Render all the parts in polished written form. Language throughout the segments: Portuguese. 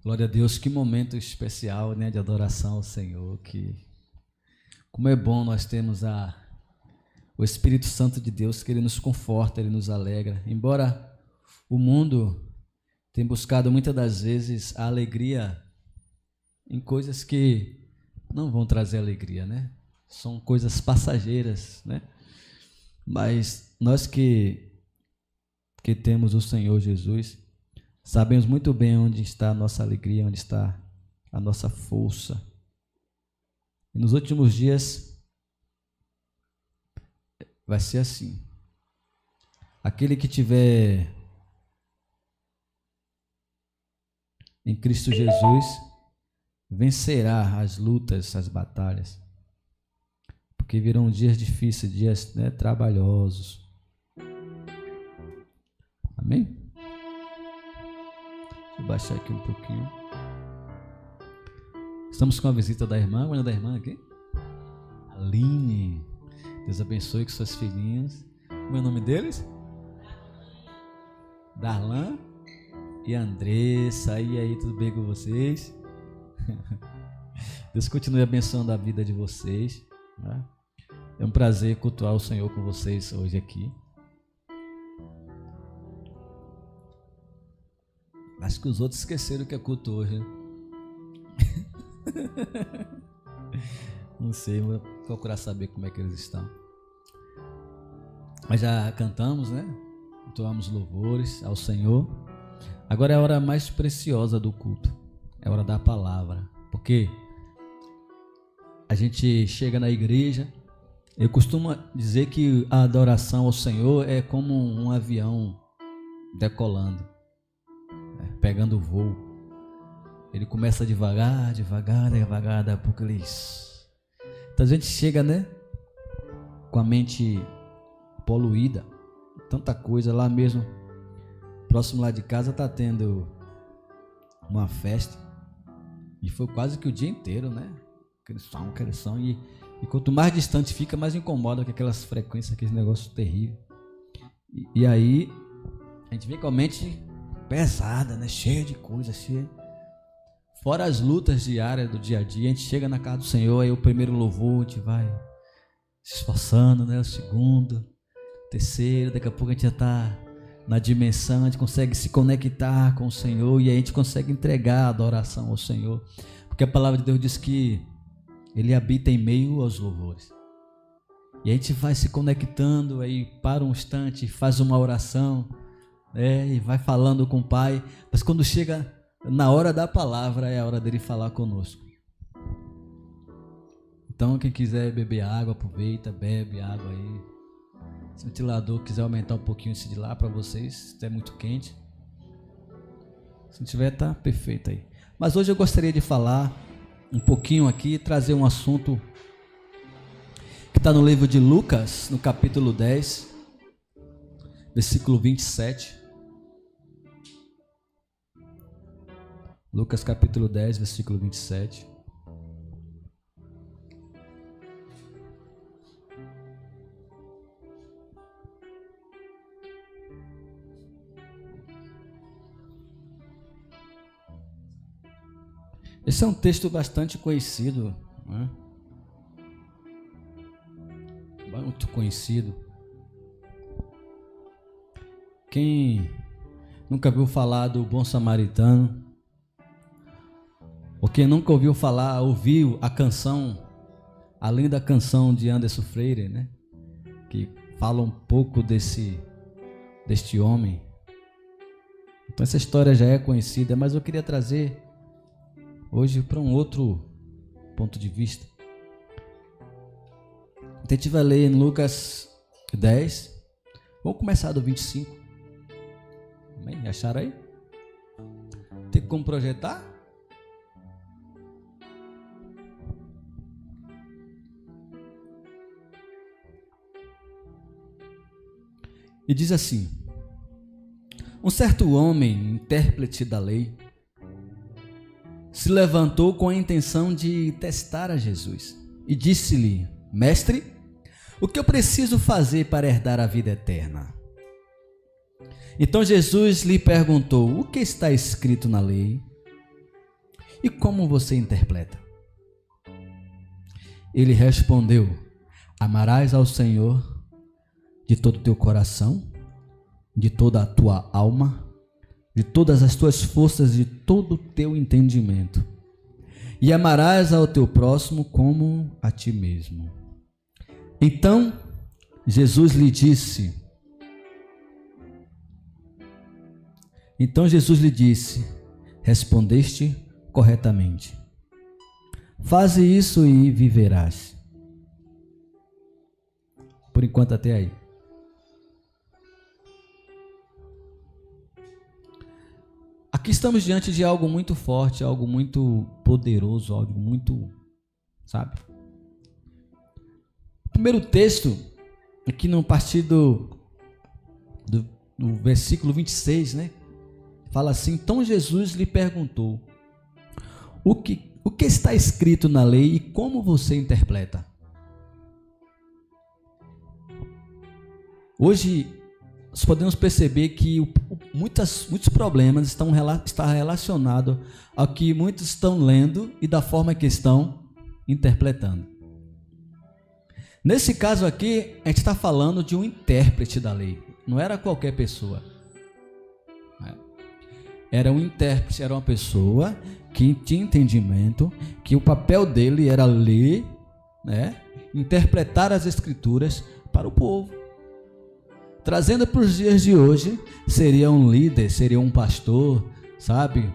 Glória a Deus, que momento especial, né, de adoração ao Senhor, como é bom nós termos o Espírito Santo de Deus, que Ele nos conforta, Ele nos alegra. Embora o mundo tenha buscado muitas das vezes a alegria em coisas que não vão trazer alegria, né? São coisas passageiras, né? Mas nós que temos o Senhor Jesus, sabemos muito bem onde está a nossa alegria, onde está a nossa força. E nos últimos dias vai ser assim. Aquele que tiver em Cristo Jesus vencerá as lutas, as batalhas. Porque virão dias difíceis, dias, né, trabalhosos. Amém? Deixa eu baixar aqui um pouquinho. Estamos com a visita da irmã. Qual é da irmã aqui? Aline. Deus abençoe com suas filhinhas. Como é o nome deles? Darlan e Andressa. E aí, tudo bem com vocês? Deus continue abençoando a vida de vocês, né? É um prazer cultuar o Senhor com vocês hoje aqui. Acho que os outros esqueceram que é culto hoje, né? Não sei, vou procurar saber como é que eles estão. Mas já cantamos, né? Entoamos louvores ao Senhor. Agora é a hora mais preciosa do culto. É a hora da palavra. Porque a gente chega na igreja. Eu costumo dizer que a adoração ao Senhor é como um avião decolando, pegando voo. Ele começa devagar, daí a pouco ele... Então a gente chega, né, com a mente poluída, tanta coisa. Lá mesmo, próximo lá de casa, tá tendo uma festa, e foi quase que o dia inteiro, né, aquele som, e quanto mais distante fica, mais incomoda com aquelas frequências, aqueles negócios terríveis. E aí, a gente vem com a mente pesada, né, cheia de coisa, Fora as lutas diárias do dia a dia, a gente chega na casa do Senhor, aí o primeiro louvor, a gente vai se esforçando, né? O segundo, o terceiro, daqui a pouco a gente já está na dimensão, a gente consegue se conectar com o Senhor e aí a gente consegue entregar a adoração ao Senhor. Porque a palavra de Deus diz que Ele habita em meio aos louvores. E a gente vai se conectando, aí para um instante, faz uma oração, né? E vai falando com o Pai, mas quando chega na hora da palavra, é a hora dele falar conosco. Então, quem quiser beber água, aproveita, bebe água aí. Se o ventilador quiser aumentar um pouquinho esse de lá para vocês, se é muito quente. Se não tiver, tá perfeito aí. Mas hoje eu gostaria de falar um pouquinho aqui, trazer um assunto que está no livro de Lucas, no capítulo 10, versículo 27. Lucas capítulo 10, versículo 27. Esse é um texto bastante conhecido, né? Muito conhecido. Quem nunca viu falar do bom samaritano? Ou quem nunca ouviu falar, ouviu a canção, além da canção de Anderson Freire, né? Que fala um pouco deste homem. Então essa história já é conhecida, mas eu queria trazer hoje para um outro ponto de vista. A gente vai ler em Lucas 10. Vamos começar do 25. Amém? Acharam aí? Tem como projetar? E diz assim: um certo homem, intérprete da lei, se levantou com a intenção de testar a Jesus e disse-lhe: Mestre, o que eu preciso fazer para herdar a vida eterna? Então Jesus lhe perguntou: o que está escrito na lei? E como você interpreta? Ele respondeu: amarás ao Senhor de todo o teu coração, de toda a tua alma, de todas as tuas forças, de todo o teu entendimento. E amarás ao teu próximo como a ti mesmo. Então Jesus lhe disse, respondeste corretamente. Faze isso e viverás. Por enquanto até aí. Aqui estamos diante de algo muito forte, algo muito poderoso, algo muito, sabe? O primeiro texto, aqui no partido do versículo 26, né? Fala assim: então Jesus lhe perguntou, o que está escrito na lei e como você interpreta? Hoje, nós podemos perceber que muitos problemas estão relacionados ao que muitos estão lendo e da forma que estão interpretando. Nesse caso aqui, a gente está falando de um intérprete da lei. Não era qualquer pessoa. Era um intérprete, era uma pessoa que tinha entendimento, que o papel dele era ler, né, interpretar as escrituras para o povo. Trazendo para os dias de hoje, seria um líder, seria um pastor, sabe?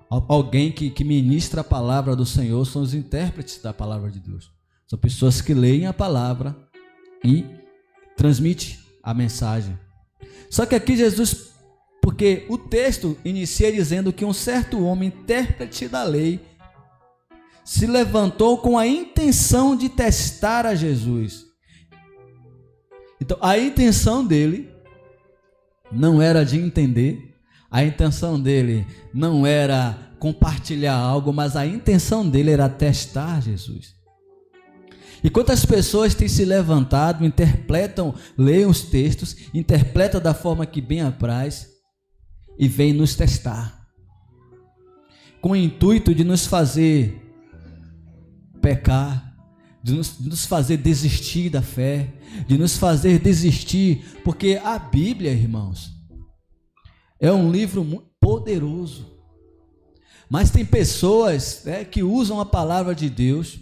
Alguém que ministra a palavra do Senhor, são os intérpretes da palavra de Deus. São pessoas que leem a palavra e transmitem a mensagem. Só que aqui Jesus, porque o texto inicia dizendo que um certo homem, intérprete da lei, se levantou com a intenção de testar a Jesus. Então, a intenção dele não era de entender, a intenção dele não era compartilhar algo, mas a intenção dele era testar Jesus. E quantas pessoas têm se levantado, interpretam, leem os textos, interpretam da forma que bem apraz e vêm nos testar, com o intuito de nos fazer pecar, de nos fazer desistir da fé, de nos fazer desistir, porque a Bíblia, irmãos, é um livro muito poderoso, mas tem pessoas, né, que usam a palavra de Deus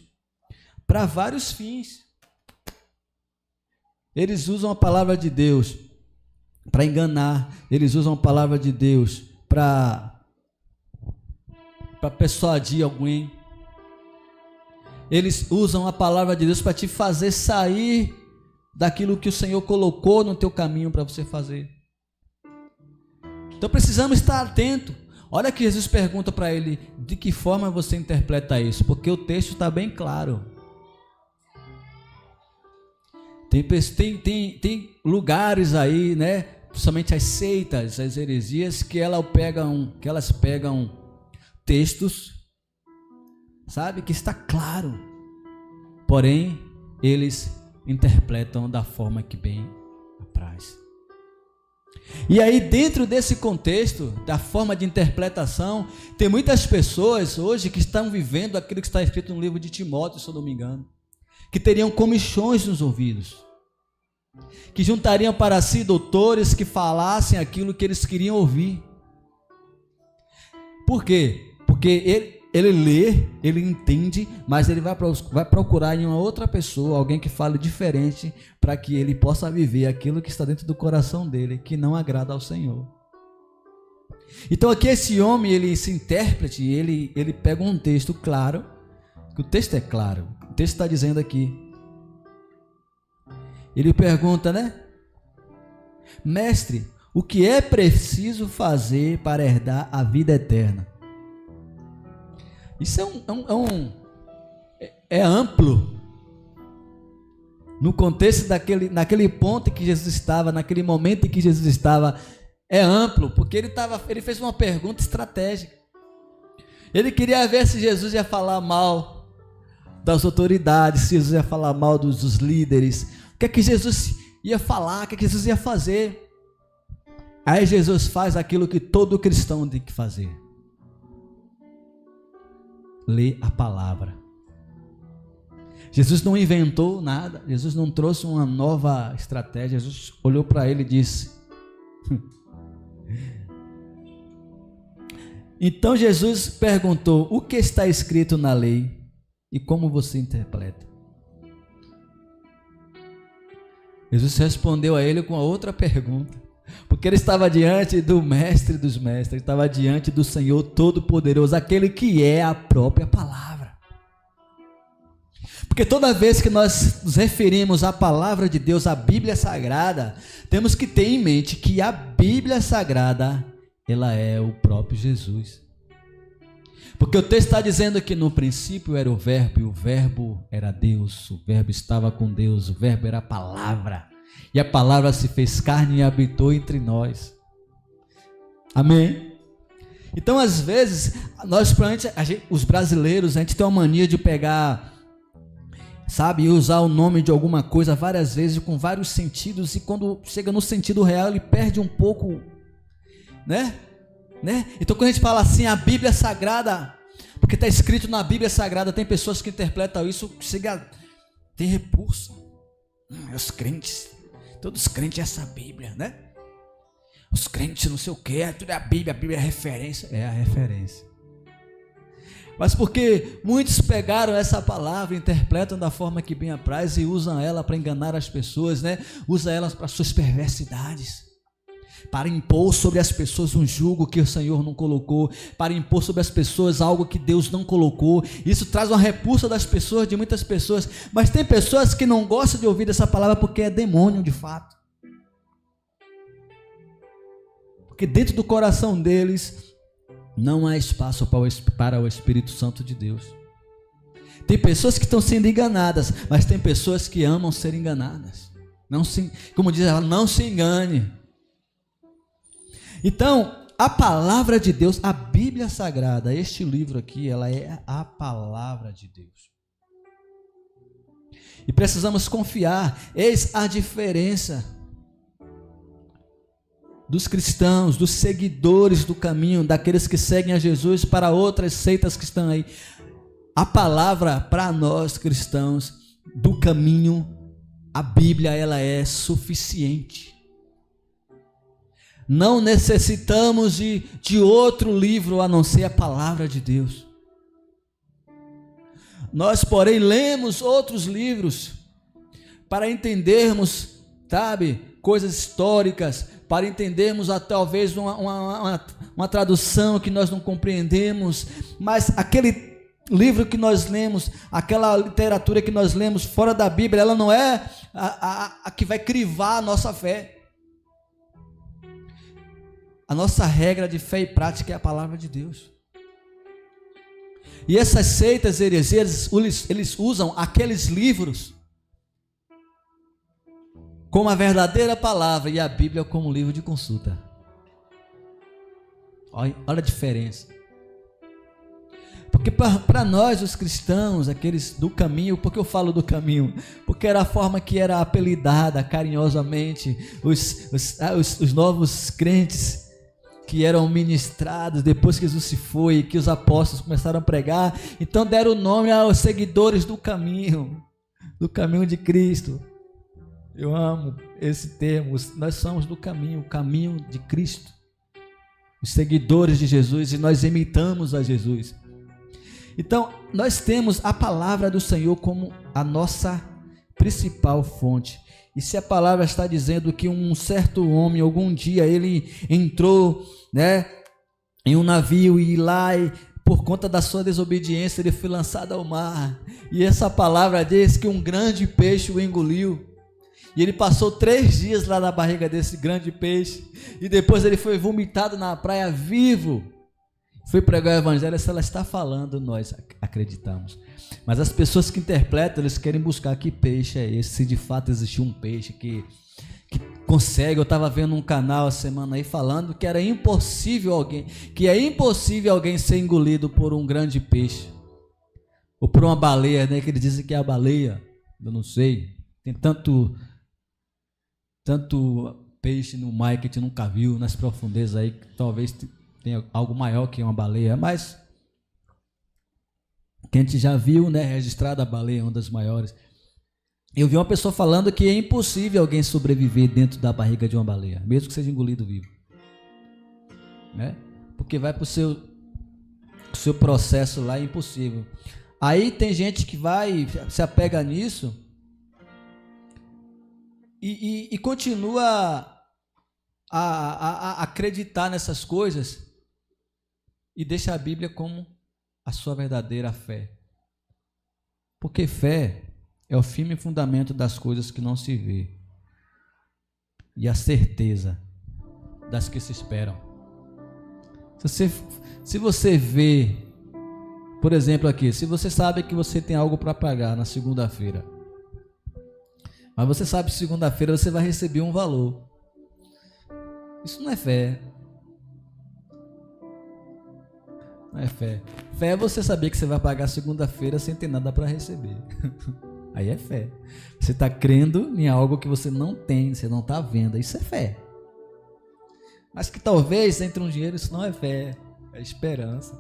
para vários fins. Eles usam a palavra de Deus para enganar, eles usam a palavra de Deus para persuadir alguém. Eles usam a palavra de Deus para te fazer sair daquilo que o Senhor colocou no teu caminho para você fazer. Então precisamos estar atento. Olha que Jesus pergunta para ele, de que forma você interpreta isso? Porque o texto está bem claro. Tem lugares aí, né? Principalmente as seitas, as heresias, que elas pegam textos, sabe, que está claro, porém eles interpretam da forma que bem apraz. E aí, dentro desse contexto, da forma de interpretação, tem muitas pessoas hoje que estão vivendo aquilo que está escrito no livro de Timóteo, se eu não me engano, que teriam comichões nos ouvidos, que juntariam para si doutores que falassem aquilo que eles queriam ouvir. Por quê? Porque ele lê, ele entende, mas ele vai procurar em uma outra pessoa, alguém que fale diferente, para que ele possa viver aquilo que está dentro do coração dele, que não agrada ao Senhor. Então aqui esse homem, esse intérprete, ele pega um texto claro, que o texto é claro, o texto está dizendo aqui, ele pergunta, né? Mestre, o que é preciso fazer para herdar a vida eterna? Isso é amplo. No contexto naquele ponto em que Jesus estava, naquele momento em que Jesus estava, é amplo, porque ele fez uma pergunta estratégica. Ele queria ver se Jesus ia falar mal das autoridades, se Jesus ia falar mal dos líderes, o que é que Jesus ia falar, o que é que Jesus ia fazer. Aí Jesus faz aquilo que todo cristão tem que fazer. ler a palavra. Jesus não inventou nada, Jesus não trouxe uma nova estratégia. Jesus olhou para ele e disse: Então Jesus perguntou: o que está escrito na lei e como você interpreta? Jesus respondeu a ele com a outra pergunta, porque ele estava diante do mestre dos mestres, estava diante do Senhor Todo-Poderoso, aquele que é a própria palavra. Porque toda vez que nós nos referimos à palavra de Deus, à Bíblia Sagrada, temos que ter em mente que a Bíblia Sagrada, ela é o próprio Jesus. Porque o texto está dizendo que no princípio era o verbo, e o verbo era Deus, o verbo estava com Deus, o verbo era a palavra, e a palavra se fez carne e habitou entre nós. Amém? Então, às vezes, nós, os brasileiros, a gente tem uma mania de pegar, sabe, e usar o nome de alguma coisa várias vezes, com vários sentidos, e quando chega no sentido real, ele perde um pouco, né? Então, quando a gente fala assim, a Bíblia Sagrada, porque está escrito na Bíblia Sagrada, tem pessoas que interpretam isso, tem repulsa. Os crentes, todos os crentes essa Bíblia, né? Os crentes não sei o que, tudo é a Bíblia é referência. É a referência. Mas porque muitos pegaram essa palavra, interpretam da forma que bem apraz e usam ela para enganar as pessoas, né? Usam elas para suas perversidades, para impor sobre as pessoas um jugo que o Senhor não colocou, para impor sobre as pessoas algo que Deus não colocou. Isso traz uma repulsa das pessoas, de muitas pessoas, mas tem pessoas que não gostam de ouvir essa palavra porque é demônio de fato. Porque dentro do coração deles não há espaço para o Espírito Santo de Deus. Tem pessoas que estão sendo enganadas, mas tem pessoas que amam ser enganadas. Como diz ela, não se engane. Então, a palavra de Deus, a Bíblia Sagrada, este livro aqui, ela é a palavra de Deus. E precisamos confiar. Eis a diferença dos cristãos, dos seguidores do caminho, daqueles que seguem a Jesus, para outras seitas que estão aí. A palavra para nós cristãos do caminho, a Bíblia, ela é suficiente. Não necessitamos de outro livro a não ser a palavra de Deus. Nós, porém, lemos outros livros para entendermos, sabe, coisas históricas, para entendermos talvez uma tradução que nós não compreendemos, mas aquele livro que nós lemos, aquela literatura que nós lemos fora da Bíblia, ela não é a que vai crivar a nossa fé. A nossa regra de fé e prática é a palavra de Deus. E essas seitas heresias, eles usam aqueles livros como a verdadeira palavra e a Bíblia como livro de consulta. Olha a diferença. Porque para nós, os cristãos, aqueles do caminho, por que eu falo do caminho? Porque era a forma que era apelidada carinhosamente os novos crentes que eram ministrados depois que Jesus se foi e que os apóstolos começaram a pregar. Então deram o nome aos seguidores do caminho de Cristo. Eu amo esse termo. Nós somos do caminho, o caminho de Cristo, os seguidores de Jesus, e nós imitamos a Jesus. Então nós temos a palavra do Senhor como a nossa principal fonte. E se a palavra está dizendo que um certo homem, algum dia, ele entrou, né, em um navio e lá, por conta da sua desobediência, ele foi lançado ao mar. E essa palavra diz que um grande peixe o engoliu. E ele passou 3 dias lá na barriga desse grande peixe. E depois ele foi vomitado na praia vivo. Foi pregar o evangelho. Se ela está falando, nós acreditamos. Mas as pessoas que interpretam, eles querem buscar que peixe é esse, se de fato existiu um peixe que consegue. Eu estava vendo um canal a semana aí falando que é impossível alguém ser engolido por um grande peixe, ou por uma baleia, né, que eles dizem que é a baleia. Eu não sei, tem tanto peixe no mar que a gente nunca viu, nas profundezas aí, que talvez tenha algo maior que uma baleia, mas que a gente já viu, né, registrada a baleia, uma das maiores. Eu vi uma pessoa falando que é impossível alguém sobreviver dentro da barriga de uma baleia, mesmo que seja engolido vivo, né? Porque vai para o seu processo lá, é impossível. Aí tem gente que vai, se apega nisso e continua a acreditar nessas coisas e deixa a Bíblia como a sua verdadeira fé. Porque fé é o firme fundamento das coisas que não se vê e a certeza das que se esperam. Se você vê, por exemplo aqui, se você sabe que você tem algo para pagar na segunda-feira, mas você sabe que segunda-feira você vai receber um valor, isso não é fé. Não é fé. Fé é você saber que você vai pagar segunda-feira sem ter nada para receber. Aí é fé. Você está crendo em algo que você não tem, você não está vendo. Isso é fé. Mas que talvez entre um dinheiro, isso não é fé, é esperança.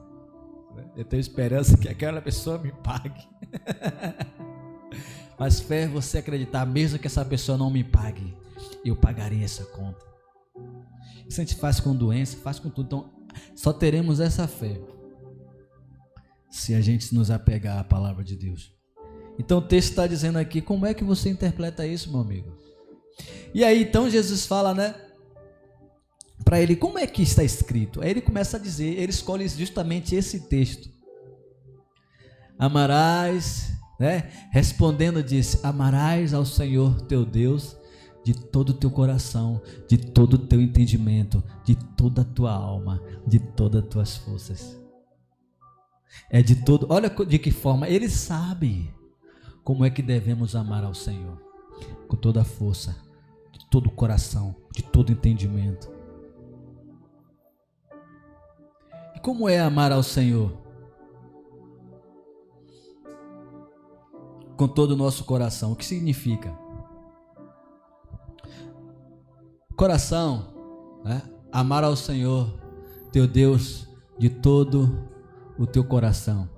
Eu tenho esperança que aquela pessoa me pague. Mas fé é você acreditar, mesmo que essa pessoa não me pague, eu pagarei essa conta. Isso a gente faz com doença, faz com tudo. Então, só teremos essa fé se a gente nos apegar à palavra de Deus. Então o texto está dizendo aqui, como é que você interpreta isso, meu amigo? E aí então Jesus fala, né, para ele, como é que está escrito? Aí ele começa a dizer, ele escolhe justamente esse texto. Amarás, né? Respondendo disse, amarás ao Senhor teu Deus de todo o teu coração, de todo o teu entendimento, de toda a tua alma, de todas as tuas forças. É de todo, olha de que forma, ele sabe como é que devemos amar ao Senhor, com toda a força, de todo o coração, de todo o entendimento. E como é amar ao Senhor? Com todo o nosso coração. O que significa? Coração, né? Amar ao Senhor, teu Deus, de todo o teu coração.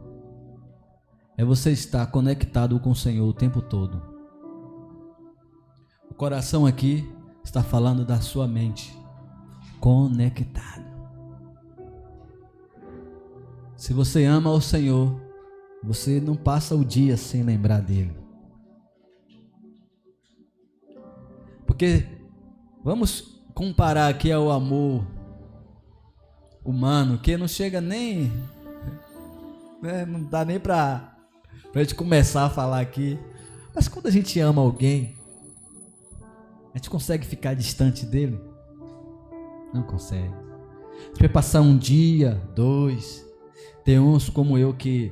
É você estar conectado com o Senhor o tempo todo. O coração aqui está falando da sua mente, conectado. Se você ama ao Senhor, você não passa o dia sem lembrar dele. Porque vamos comparar aqui ao amor humano, que não chega nem, né, não dá nem para a gente começar a falar aqui. Mas quando a gente ama alguém, a gente consegue ficar distante dele? Não consegue. Você vai passar um dia, 2. Tem uns como eu que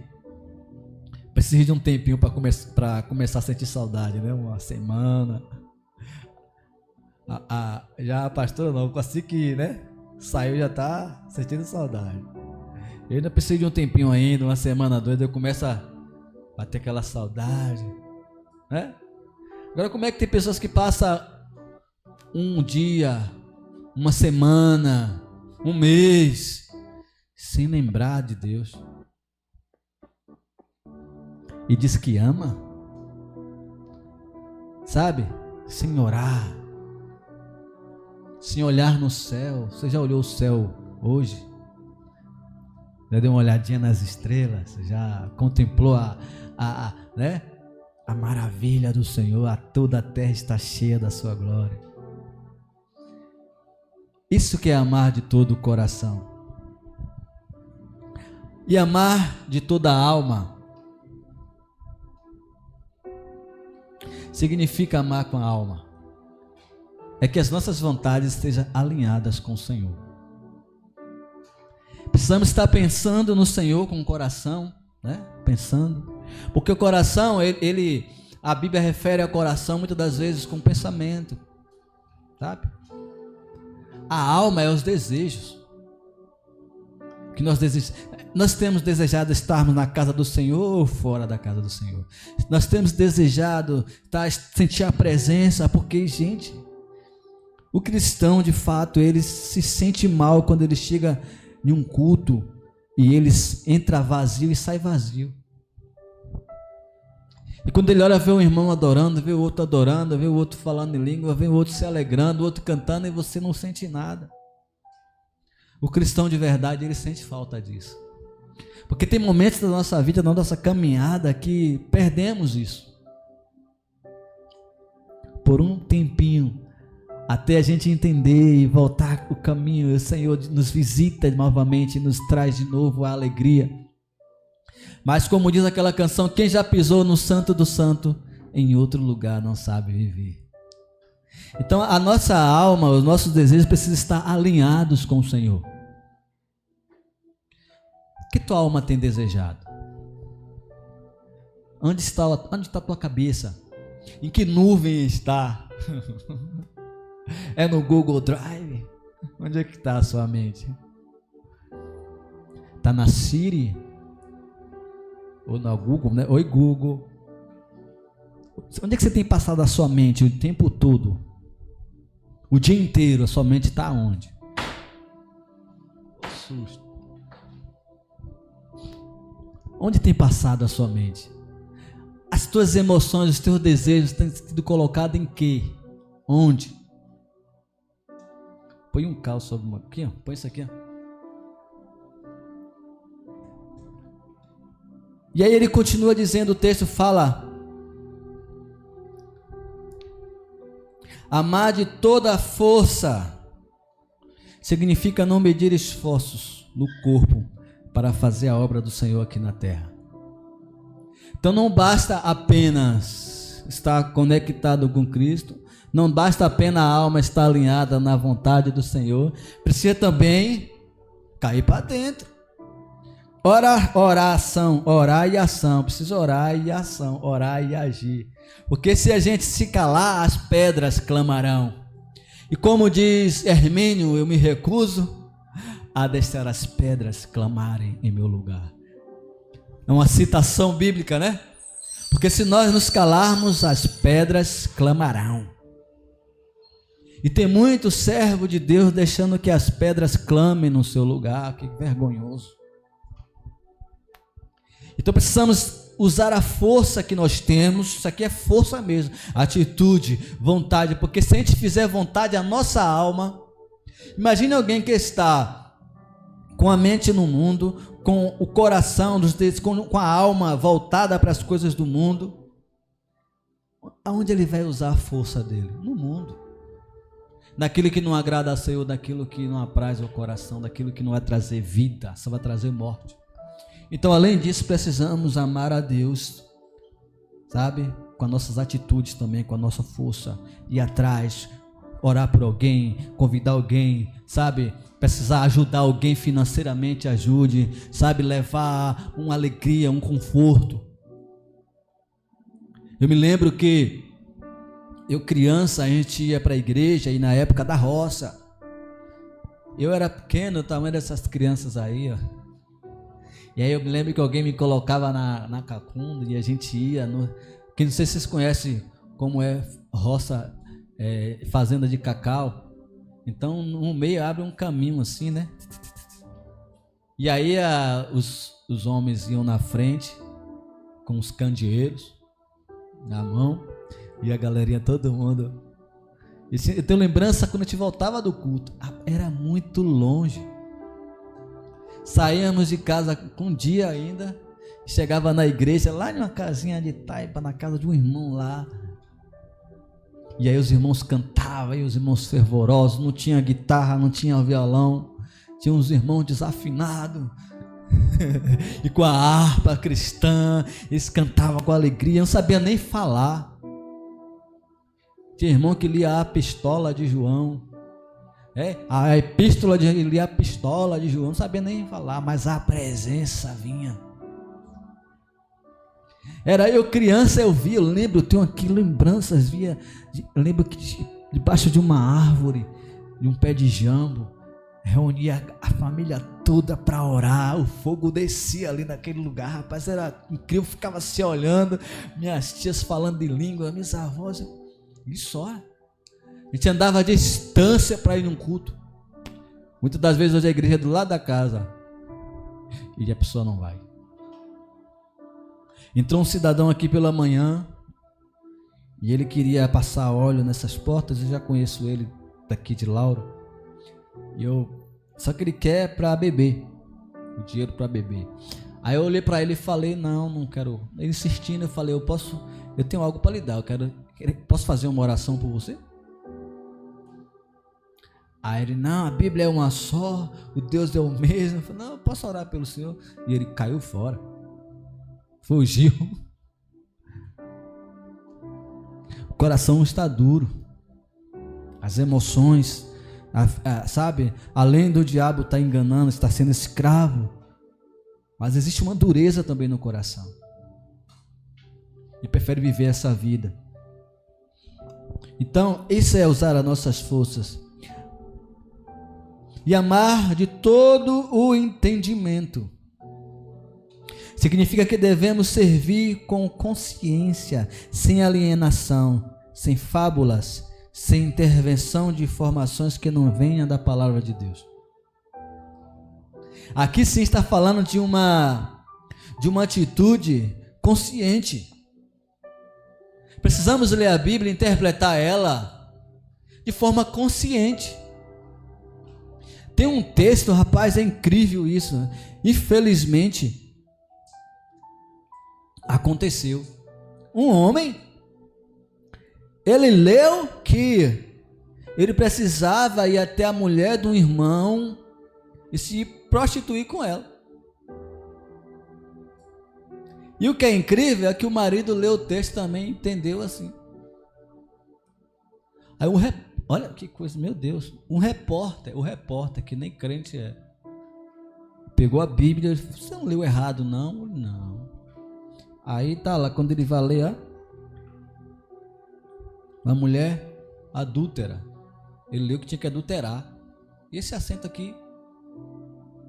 precisa de um tempinho para começar a sentir saudade, né? Uma semana. Já a pastora não, assim que, né, saiu já está sentindo saudade. Eu ainda preciso de um tempinho ainda, uma semana, 2, eu começo a bater aquela saudade, né? Agora, como é que tem pessoas que passam um dia, uma semana, um mês sem lembrar de Deus e diz que ama, sabe? Sem orar, sem olhar no céu. Você já olhou o céu hoje? Já deu uma olhadinha nas estrelas? Já contemplou né? A maravilha do Senhor? Toda a terra está cheia da sua glória. Isso que é amar de todo o coração. E amar de toda a alma significa amar com a alma. É que as nossas vontades estejam alinhadas com o Senhor. Precisamos estar pensando no Senhor com o coração, né? Pensando. Porque o coração, a Bíblia refere ao coração muitas das vezes com pensamento, sabe? A alma é os desejos que nós temos desejado estarmos na casa do Senhor ou fora da casa do Senhor. Nós temos desejado sentir a presença, porque, gente, o cristão, de fato, ele se sente mal quando ele chega em um culto e ele entra vazio e sai vazio. E quando ele olha, vê um irmão adorando, vê o outro adorando, vê o outro falando em língua, vê o outro se alegrando, o outro cantando, e você não sente nada. O cristão de verdade, ele sente falta disso. Porque tem momentos da nossa vida, da nossa caminhada, que perdemos isso. Por um tempinho, até a gente entender e voltar o caminho, o Senhor nos visita novamente, nos traz de novo a alegria. Mas como diz aquela canção, quem já pisou no Santo do Santo, em outro lugar não sabe viver. Então a nossa alma, os nossos desejos precisam estar alinhados com o Senhor. O que tua alma tem desejado? Onde está a tua cabeça? Em que nuvem está? É no Google Drive? Onde é que está a sua mente? Está na Siri? Ou na Google, né? Oi Google. Onde é que você tem passado a sua mente o tempo todo? O dia inteiro, a sua mente está onde? Susto. Onde tem passado a sua mente? As tuas emoções, os teus desejos têm sido colocados em quê? Onde? Põe um cal sobre uma... Aqui, ó. Põe isso aqui, ó. E aí ele continua dizendo, o texto fala: amar de toda a força significa não medir esforços no corpo para fazer a obra do Senhor aqui na terra. Então não basta apenas estar conectado com Cristo, não basta apenas a alma estar alinhada na vontade do Senhor, precisa também cair para dentro. Oração, orar e ação, precisa orar e ação, orar e agir. Porque se a gente se calar, as pedras clamarão. E como diz Hermínio, eu me recuso a deixar as pedras clamarem em meu lugar. É uma citação bíblica, né? Porque se nós nos calarmos, as pedras clamarão. E tem muito servo de Deus deixando que as pedras clamem no seu lugar. Que vergonhoso. Então precisamos usar a força que nós temos. Isso aqui é força mesmo, atitude, vontade. Porque se a gente fizer vontade, a nossa alma... Imagine alguém que está com a mente no mundo, com o coração dos dedos, com a alma voltada para as coisas do mundo. Aonde ele vai usar a força dele? No mundo. Naquilo que não agrada ao Senhor, daquilo que não apraz ao coração, daquilo que não vai trazer vida, só vai trazer morte. Então, além disso, precisamos amar a Deus, sabe? Com as nossas atitudes também, com a nossa força, ir atrás, orar por alguém, convidar alguém, sabe? Precisar ajudar alguém financeiramente, ajude, sabe? Levar uma alegria, um conforto. Eu me lembro que eu criança, a gente ia para a igreja e na época da roça, eu era pequeno, o tamanho dessas crianças aí, ó. E aí eu me lembro que alguém me colocava na cacunda e a gente ia que não sei se vocês conhecem como é roça, fazenda de cacau. Então no meio abre um caminho assim, né? E aí os homens iam na frente com os candeeiros na mão e a galerinha, todo mundo. Eu tenho lembrança quando a gente voltava do culto, era muito longe. Saíamos de casa com um dia ainda, chegava na igreja, lá em uma casinha de taipa, na casa de um irmão lá. E aí os irmãos cantavam, e os irmãos fervorosos, não tinha guitarra, não tinha violão, tinha uns irmãos desafinados, e com a harpa cristã, eles cantavam com alegria, não sabia nem falar. Tinha irmão que lia a epístola de João, a epístola lia a pistola de João, não sabia nem falar, mas a presença vinha. Era eu criança, eu lembro, eu tenho aqui lembranças, eu lembro que debaixo de uma árvore, de um pé de jambo, reunia a família toda para orar, o fogo descia ali naquele lugar, rapaz, era incrível, ficava se olhando, minhas tias falando de língua, minhas avós, e só. A gente andava à distância para ir num culto. Muitas das vezes hoje a igreja é do lado da casa e a pessoa não vai. Entrou um cidadão aqui pela manhã e ele queria passar óleo nessas portas. Eu já conheço ele daqui de Lauro. Só que ele quer para beber, o dinheiro para beber. Aí eu olhei para ele e falei, não quero. Ele insistindo, eu falei, eu tenho algo para lhe dar, posso fazer uma oração por você? Aí ele, não, a Bíblia é uma só, o Deus é o mesmo. Eu falei, não, eu posso orar pelo Senhor. E ele caiu fora, fugiu. O coração está duro, as emoções, sabe, além do diabo estar enganando, está sendo escravo, mas existe uma dureza também no coração, e prefere viver essa vida. Então, isso é usar as nossas forças, e amar de todo o entendimento, significa que devemos servir com consciência, sem alienação, sem fábulas, sem intervenção de informações que não venham da palavra de Deus. Aqui sim está falando de uma atitude consciente. Precisamos ler a Bíblia e interpretar ela de forma consciente. Tem um texto, rapaz, é incrível isso. Infelizmente, aconteceu. Um homem, ele leu que ele precisava ir até a mulher de um irmão e se prostituir com ela. E o que é incrível é que o marido leu o texto também e entendeu assim. Aí olha que coisa, meu Deus, o repórter que nem crente é, pegou a Bíblia e disse, você não leu errado não? Não. Aí tá lá, quando ele vai ler, uma mulher adúltera, ele leu que tinha que adulterar, e esse acento aqui,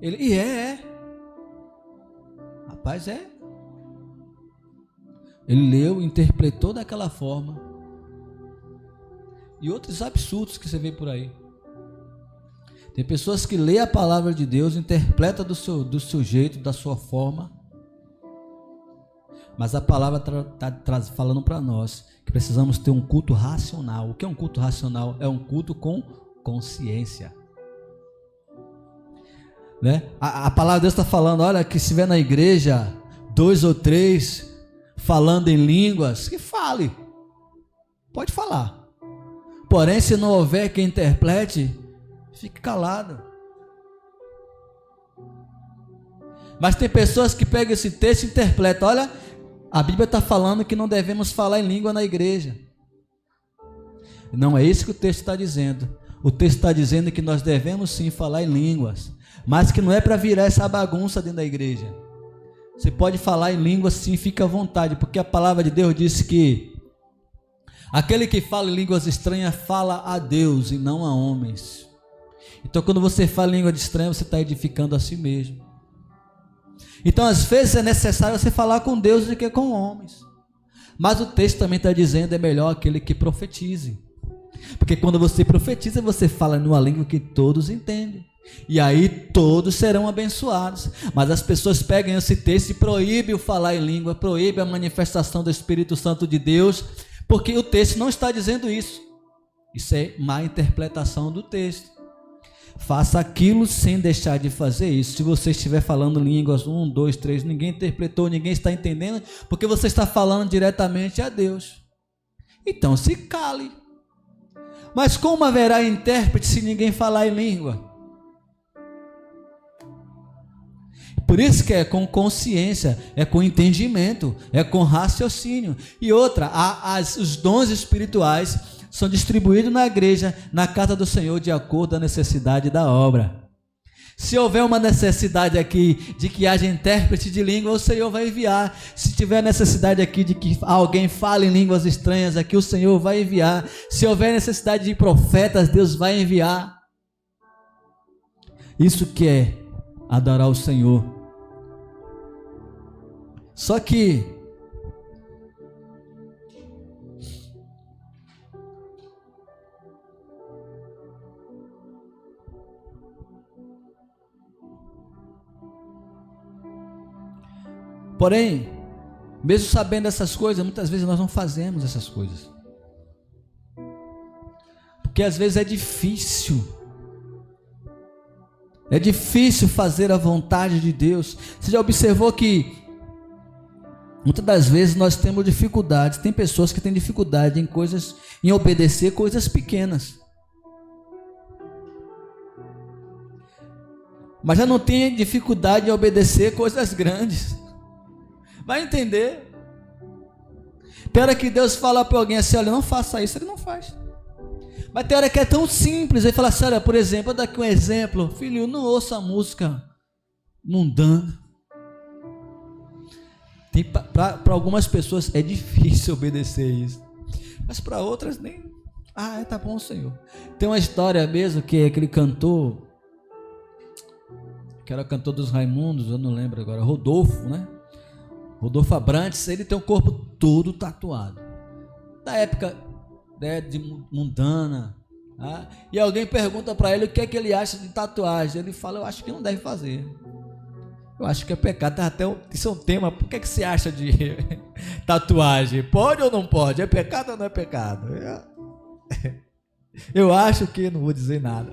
ele, rapaz, ele leu, interpretou daquela forma, e outros absurdos que você vê por aí. Tem pessoas que lêem a palavra de Deus, interpretam do seu jeito, da sua forma, mas a palavra está falando para nós que precisamos ter um culto racional. O que é um culto racional? É um culto com consciência, né? A palavra de Deus está falando, olha, que se estiver na igreja 2 ou 3 falando em línguas, que fale, pode falar, porém se não houver quem interprete, fique calado. Mas tem pessoas que pegam esse texto e interpretam, olha, a Bíblia está falando que não devemos falar em língua na igreja. Não é isso que o texto está dizendo. O texto está dizendo que nós devemos sim falar em línguas, mas que não é para virar essa bagunça dentro da igreja. Você pode falar em línguas sim, fica à vontade, porque a palavra de Deus diz que aquele que fala em línguas estranhas fala a Deus e não a homens. Então quando você fala em língua estranha, você está edificando a si mesmo. Então às vezes é necessário você falar com Deus do que com homens, mas o texto também está dizendo, é melhor aquele que profetize, porque quando você profetiza, você fala numa língua que todos entendem, e aí todos serão abençoados. Mas as pessoas pegam esse texto e proíbem o falar em língua, proíbem a manifestação do Espírito Santo de Deus, porque o texto não está dizendo isso. Isso é má interpretação do texto. Faça aquilo sem deixar de fazer isso. Se você estiver falando línguas 1, 2, 3, ninguém interpretou, ninguém está entendendo, porque você está falando diretamente a Deus. Então se cale. Mas como haverá intérprete se ninguém falar em língua? Por isso que é com consciência, é com entendimento, é com raciocínio. E outra, os dons espirituais são distribuídos na igreja, na casa do Senhor, de acordo com a necessidade da obra. Se houver uma necessidade aqui de que haja intérprete de língua, o Senhor vai enviar. Se tiver necessidade aqui de que alguém fale em línguas estranhas, aqui o Senhor vai enviar. Se houver necessidade de profetas, Deus vai enviar. Isso que é adorar o Senhor. Só que Mesmo sabendo essas coisas, muitas vezes nós não fazemos essas coisas. Porque às vezes é difícil. É difícil fazer a vontade de Deus. Você já observou que muitas das vezes nós temos dificuldades. Tem pessoas que têm dificuldade em obedecer coisas pequenas. Mas já não tem dificuldade em obedecer coisas grandes. Vai entender? Tem hora que Deus fala para alguém assim, olha, não faça isso, ele não faz. Mas tem hora que é tão simples, ele fala assim, olha, por exemplo, eu dou aqui um exemplo, filho, não ouça música mundana. Para algumas pessoas é difícil obedecer isso, mas para outras nem, tá bom, Senhor. Tem uma história mesmo que é aquele cantor, que era cantor dos Raimundos, eu não lembro agora, Rodolfo, né? Rodolfo Abrantes, ele tem o corpo todo tatuado. Da época, né, de mundana. Tá? E alguém pergunta para ele o que é que ele acha de tatuagem. Ele fala, eu acho que não deve fazer. Eu acho que é pecado. Isso é um tema. Por que é que você acha de tatuagem? Pode ou não pode? É pecado ou não é pecado? Eu acho que não vou dizer nada.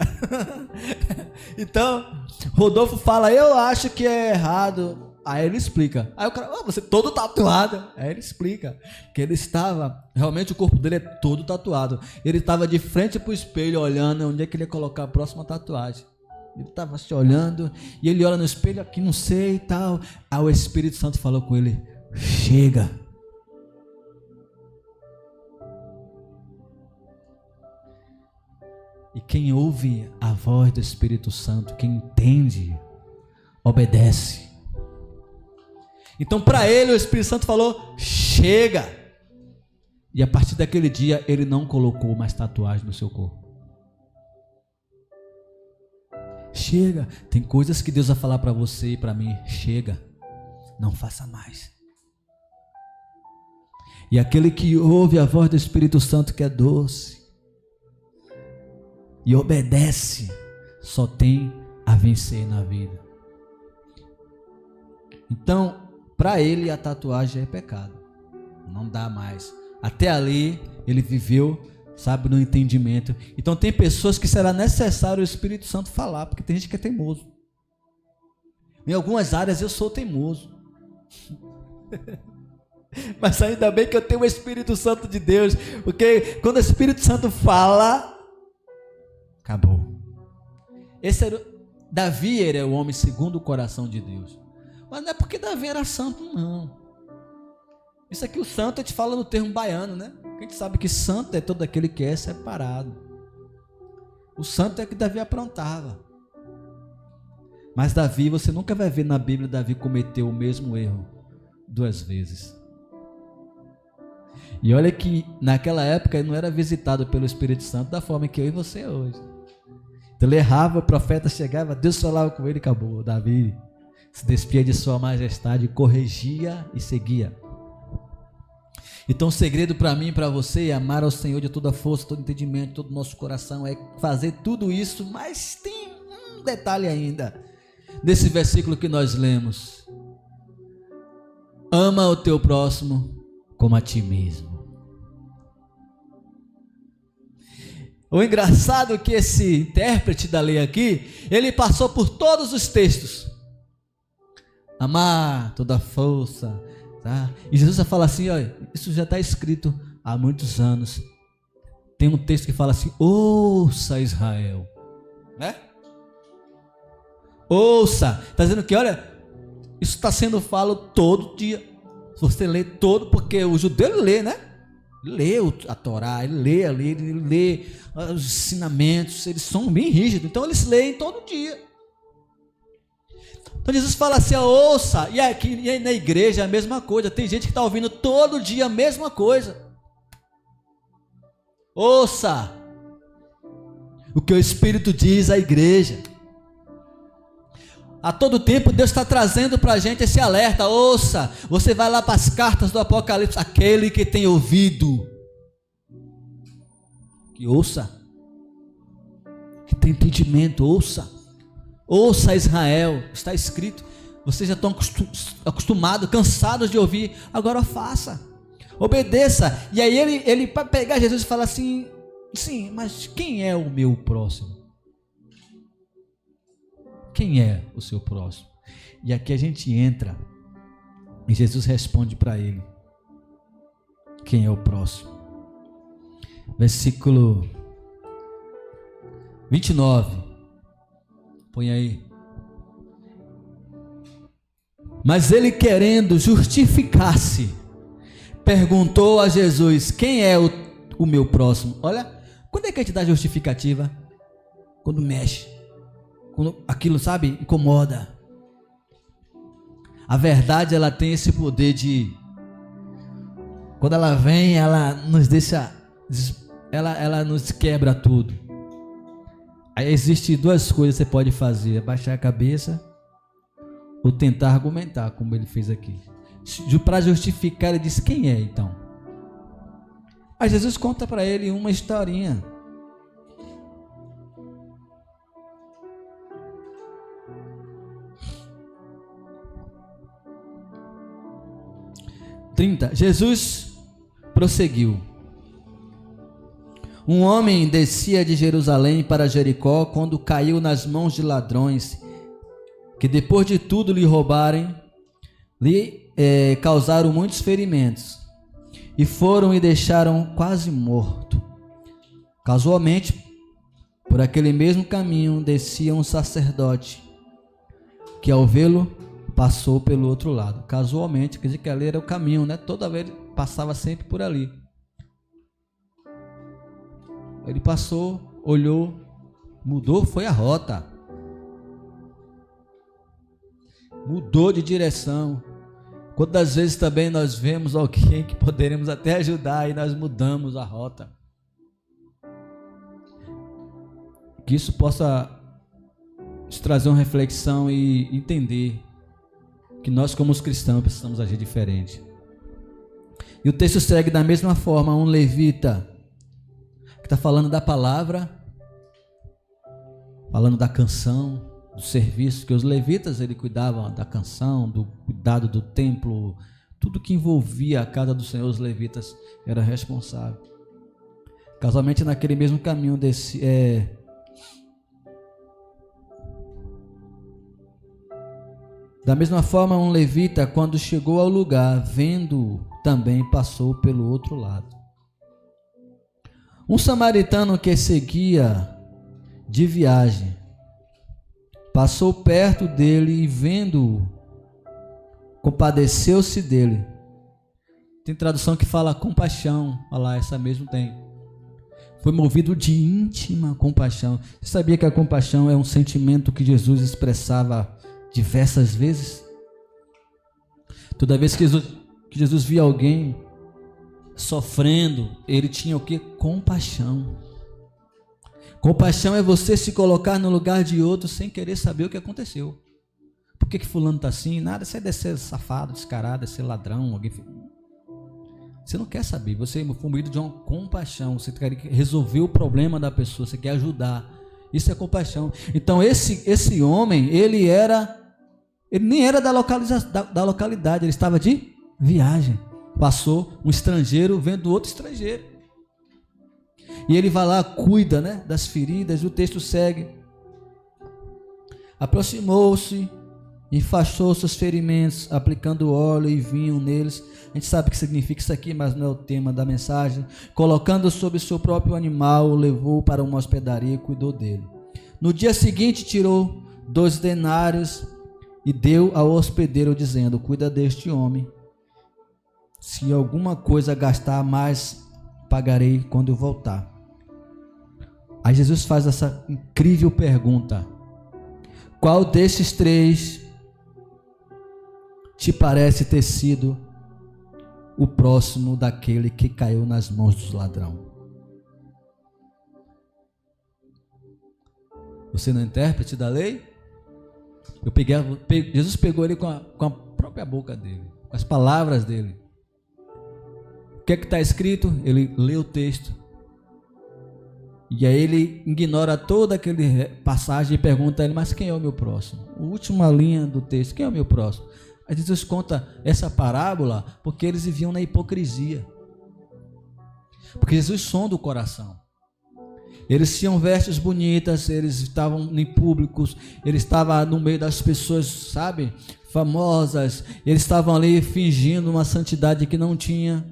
Então, Rodolfo fala, eu acho que é errado. Aí ele explica. Aí o cara, você todo tatuado. Aí ele explica que ele estava, realmente o corpo dele é todo tatuado. Ele estava de frente para o espelho olhando onde é que ele ia colocar a próxima tatuagem. Ele estava se olhando e ele olha no espelho aqui, não sei e tal. Aí o Espírito Santo falou com ele, chega. E quem ouve a voz do Espírito Santo, quem entende, obedece. Então para ele o Espírito Santo falou, chega. E a partir daquele dia ele não colocou mais tatuagem no seu corpo. Chega. Tem coisas que Deus vai falar para você e para mim, chega. Não faça mais. E aquele que ouve a voz do Espírito Santo, que é doce e obedece, só tem a vencer na vida. Então, para ele a tatuagem é pecado, não dá mais. Até ali ele viveu, sabe, no entendimento. Então tem pessoas que será necessário o Espírito Santo falar, porque tem gente que é teimoso. Em algumas áreas eu sou teimoso. Mas ainda bem que eu tenho o Espírito Santo de Deus, porque quando o Espírito Santo fala, acabou. Davi era o homem segundo o coração de Deus. Mas não é porque Davi era santo, não. Isso aqui o santo a gente fala no termo baiano, né? A gente sabe que santo é todo aquele que é separado. O santo é que Davi aprontava. Mas Davi, você nunca vai ver na Bíblia Davi cometeu o mesmo erro 2 vezes. E olha que naquela época ele não era visitado pelo Espírito Santo da forma que eu e você é hoje. Então ele errava, o profeta chegava, Deus falava com ele e acabou. Davi se despia de sua majestade, corrigia e seguia. Então o segredo para mim e para você é amar ao Senhor de toda a força, todo entendimento, todo o nosso coração, é fazer tudo isso, mas tem um detalhe ainda, nesse versículo que nós lemos: ama o teu próximo como a ti mesmo. O engraçado é que esse intérprete da lei aqui, ele passou por todos os textos. Amar toda a força, tá? E Jesus fala assim, olha, isso já está escrito há muitos anos. Tem um texto que fala assim, ouça Israel, né? Ouça, está dizendo que, olha, isso está sendo falado todo dia. Se você lê todo, porque o judeu ele lê, né? Ele lê a Torá, ele lê a lei, ele lê os ensinamentos, eles são bem rígidos, então eles leem todo dia. Então Jesus fala assim, ouça, e aqui e na igreja é a mesma coisa, tem gente que está ouvindo todo dia a mesma coisa. Ouça o que o Espírito diz à igreja. A todo tempo Deus está trazendo para a gente esse alerta, ouça, você vai lá para as cartas do Apocalipse, aquele que tem ouvido, que ouça, que tem entendimento, ouça Israel, está escrito. Vocês já estão acostumados, cansados de ouvir. Agora faça, obedeça. E aí ele para pegar Jesus e falar assim: sim, mas quem é o meu próximo? Quem é o seu próximo? E aqui a gente entra e Jesus responde para ele: quem é o próximo? Versículo 29. Põe aí. Mas ele, querendo justificar-se, perguntou a Jesus: quem é o meu próximo? Olha, quando é que a gente dá justificativa? Quando mexe, quando aquilo, sabe, incomoda. A verdade, ela tem esse poder de, quando ela vem, ela nos deixa, ela nos quebra tudo. Aí existem duas coisas que você pode fazer: abaixar a cabeça ou tentar argumentar, como ele fez aqui. Para justificar, ele disse: quem é então? Aí Jesus conta para ele uma historinha. Jesus prosseguiu: um homem descia de Jerusalém para Jericó quando caiu nas mãos de ladrões, que depois de tudo lhe roubarem, lhe causaram muitos ferimentos, e foram e deixaram quase morto. Casualmente, por aquele mesmo caminho descia um sacerdote, que ao vê-lo passou pelo outro lado. Casualmente, quer dizer que ali era o caminho, né? Toda vez ele passava sempre por ali. Ele passou, olhou, mudou, foi a rota. Mudou de direção. Quantas vezes também nós vemos alguém que poderemos até ajudar e nós mudamos a rota. Que isso possa nos trazer uma reflexão e entender que nós, como os cristãos, precisamos agir diferente. E o texto segue da mesma forma: um levita, que está falando da palavra, falando da canção, do serviço, que os levitas ele cuidavam da canção, do cuidado do templo, tudo que envolvia a casa do Senhor, os levitas eram responsáveis. Casualmente, naquele mesmo caminho da mesma forma, um levita, quando chegou ao lugar, vendo, também passou pelo outro lado. Um samaritano que seguia de viagem passou perto dele e, vendo-o, compadeceu-se dele. Tem tradução que fala compaixão. Olha lá, essa mesmo tem. Foi movido de íntima compaixão. Você sabia que a compaixão é um sentimento que Jesus expressava diversas vezes? Toda vez que Jesus via alguém sofrendo, ele tinha o que? Compaixão. Compaixão é você se colocar no lugar de outro sem querer saber o que aconteceu. Por que fulano está assim? Nada, você deve ser safado, descarado, deve ser ladrão, alguém. Você não quer saber, você é movido de uma compaixão, você quer resolver o problema da pessoa, você quer ajudar. Isso é compaixão. Então esse homem, ele nem era da localidade, ele estava de viagem. Passou um estrangeiro vendo outro estrangeiro. E ele vai lá, cuida, né, das feridas. O texto segue: aproximou-se, enfaixou seus ferimentos, aplicando óleo e vinho neles. A gente sabe o que significa isso aqui, mas não é o tema da mensagem. Colocando sobre seu próprio animal, o levou para uma hospedaria e cuidou dele. No dia seguinte, tirou 2 denários e deu ao hospedeiro, dizendo: cuida deste homem. Se alguma coisa gastar mais, pagarei quando eu voltar. Aí Jesus faz essa incrível pergunta: qual desses 3 te parece ter sido o próximo daquele que caiu nas mãos dos ladrões? Você não é intérprete da lei? Jesus pegou ele com a própria boca dele, com as palavras dele. O que é que está escrito? Ele lê o texto. E aí ele ignora toda aquela passagem e pergunta a ele, mas quem é o meu próximo? A última linha do texto, quem é o meu próximo? Aí Jesus conta essa parábola porque eles viviam na hipocrisia. Porque Jesus sonda o coração. Eles tinham vestes bonitas, eles estavam em públicos, eles estavam no meio das pessoas, sabe, famosas, eles estavam ali fingindo uma santidade que não tinha,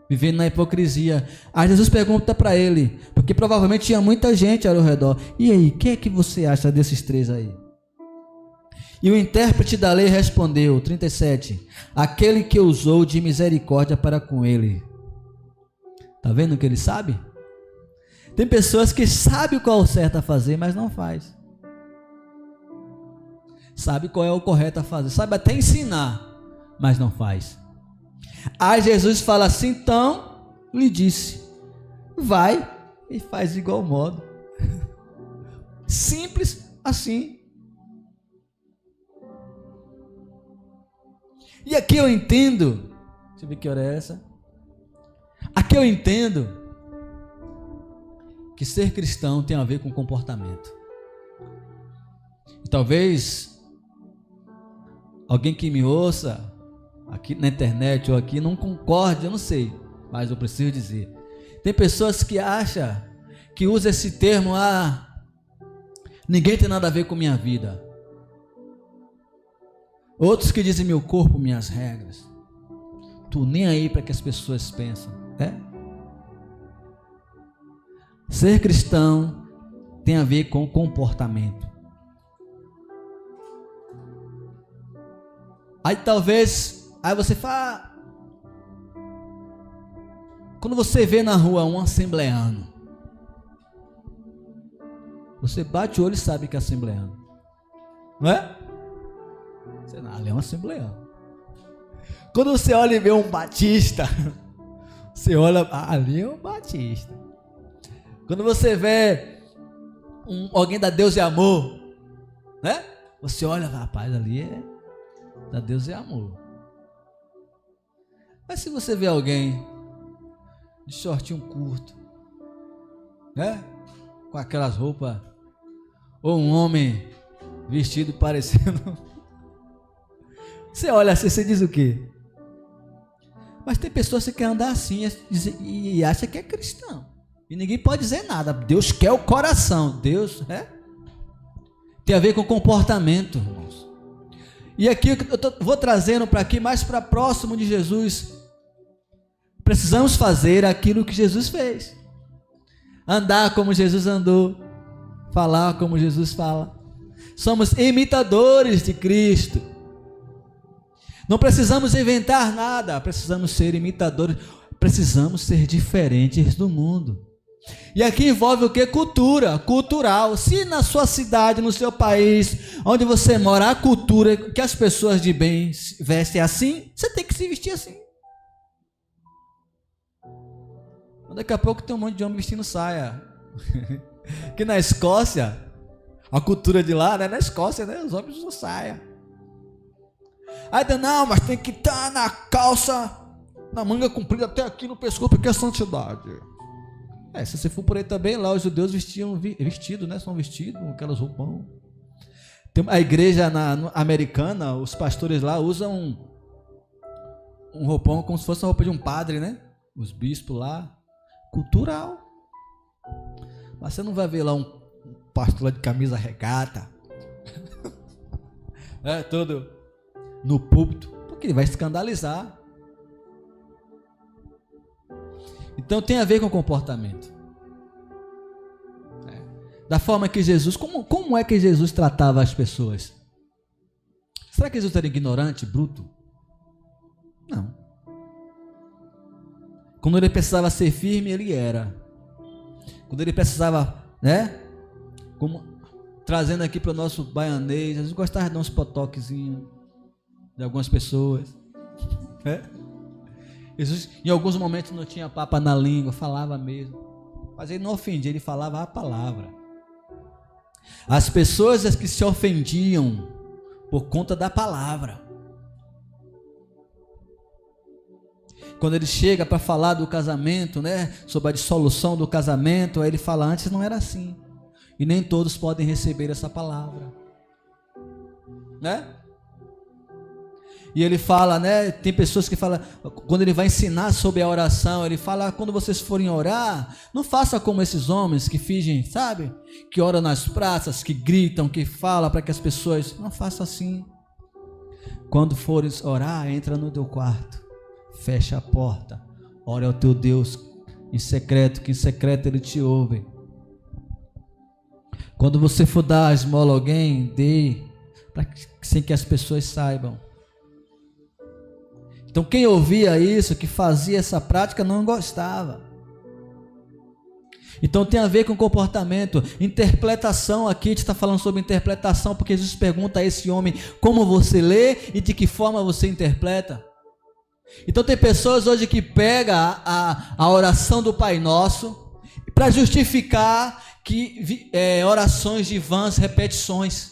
vivendo na hipocrisia. Aí Jesus pergunta para ele, porque provavelmente tinha muita gente ao redor, e aí, o que é que você acha desses três aí? E o intérprete da lei respondeu, 37, aquele que usou de misericórdia para com ele. Está vendo o que ele sabe? Tem pessoas que sabem qual é o certo a fazer, mas não faz. Sabe qual é o correto a fazer, sabe até ensinar, mas não faz. Aí Jesus fala assim, então, lhe disse, vai e faz de igual modo. Simples assim. E aqui eu entendo, deixa eu ver que hora é essa. Aqui eu entendo que ser cristão tem a ver com comportamento. E talvez alguém que me ouça aqui na internet ou aqui não concorde, eu não sei, mas eu preciso dizer. Tem pessoas que acham que usa esse termo, ninguém tem nada a ver com minha vida. Outros que dizem meu corpo, minhas regras. Tu nem aí para que as pessoas pensam, Ser cristão tem a ver com comportamento. Aí você fala, quando você vê na rua um assembleano, você bate o olho e sabe que é assembleano, não é? Você não, ali é um assembleano. Quando você olha e vê um batista, você olha, ali é um batista. Quando você vê alguém da Deus e Amor, né? Você olha, rapaz, ali é da Deus e Amor. Mas se você vê alguém de shortinho curto, né? Com aquelas roupas, ou um homem vestido parecendo... Você olha assim, você diz o quê? Mas tem pessoas que querem andar assim e acha que é cristão. E ninguém pode dizer nada. Deus quer o coração. Deus, tem a ver com comportamento, irmãos. E aqui eu vou trazendo para aqui, mais para próximo de Jesus. Precisamos fazer aquilo que Jesus fez. Andar como Jesus andou. Falar como Jesus fala. Somos imitadores de Cristo. Não precisamos inventar nada. Precisamos ser imitadores. Precisamos ser diferentes do mundo. E aqui envolve o que? Cultura, cultural. Se na sua cidade, no seu país, onde você mora, a cultura que as pessoas de bem vestem assim, você tem que se vestir assim. Daqui a pouco tem um monte de homem vestindo saia. Que na Escócia, a cultura de lá, né? Na Escócia, né? Os homens usam saia. Aí não, mas tem que estar na calça, na manga comprida até aqui no pescoço, porque é santidade. Se você for por aí também, lá os judeus vestiam vestido, né? São vestidos, aquelas roupão. Tem a igreja americana, os pastores lá usam um roupão como se fosse a roupa de um padre, né? Os bispos lá, cultural. Mas você não vai ver lá um pastor lá de camisa regata, todo no púlpito, porque ele vai escandalizar. Então tem a ver com comportamento. Da forma que Jesus, como é que Jesus tratava as pessoas? Será que Jesus era ignorante, bruto? Não. Quando ele precisava ser firme, ele era. Quando ele precisava, como trazendo aqui para o nosso baianês, Jesus gostava de dar uns potoquezinhos de algumas pessoas. Jesus, em alguns momentos, não tinha papa na língua, falava mesmo. Mas ele não ofendia, ele falava a palavra. As pessoas que se ofendiam por conta da palavra. Quando ele chega para falar do casamento, né, sobre a dissolução do casamento, aí ele fala, antes não era assim. E nem todos podem receber essa palavra, né? E ele fala, né, tem pessoas que falam, quando ele vai ensinar sobre a oração, ele fala, quando vocês forem orar, não faça como esses homens que fingem, sabe? Que oram nas praças, que gritam, que falam para que as pessoas, não faça assim. Quando fores orar, entra no teu quarto, fecha a porta, ora ao teu Deus em secreto, que em secreto ele te ouve. Quando você for dar a esmola a alguém, dê, sem que as pessoas saibam. Então quem ouvia isso, que fazia essa prática, não gostava. Então tem a ver com comportamento, interpretação. Aqui a gente está falando sobre interpretação, porque Jesus pergunta a esse homem como você lê e de que forma você interpreta. Então tem pessoas hoje que pegam a oração do Pai Nosso para justificar que orações de vãs repetições.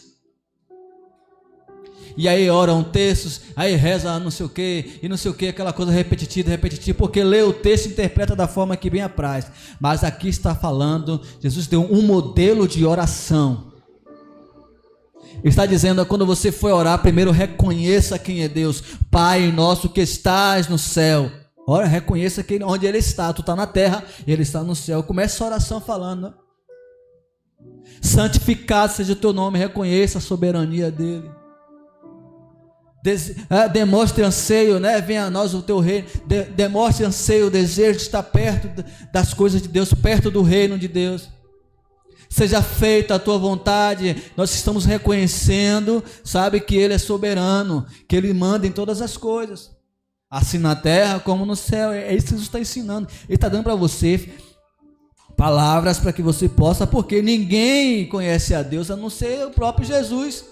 E aí oram textos, aí reza não sei o que, e não sei o que, aquela coisa repetitiva, porque lê o texto e interpreta da forma que bem apraz. Mas aqui está falando, Jesus deu um modelo de oração. Ele está dizendo, quando você for orar, primeiro reconheça quem é Deus. Pai nosso que estás no céu. Ora, reconheça que onde Ele está. Tu está na terra, Ele está no céu. Começa a oração falando, santificado seja o teu nome, reconheça a soberania dEle. Demonstre anseio, né? Venha a nós o teu reino. Demonstre anseio, o desejo de estar perto das coisas de Deus, perto do reino de Deus. Seja feita a tua vontade. Nós estamos reconhecendo, sabe, que Ele é soberano, que Ele manda em todas as coisas, assim na terra como no céu. É isso que Jesus está ensinando. Ele está dando para você palavras para que você possa, porque ninguém conhece a Deus a não ser o próprio Jesus.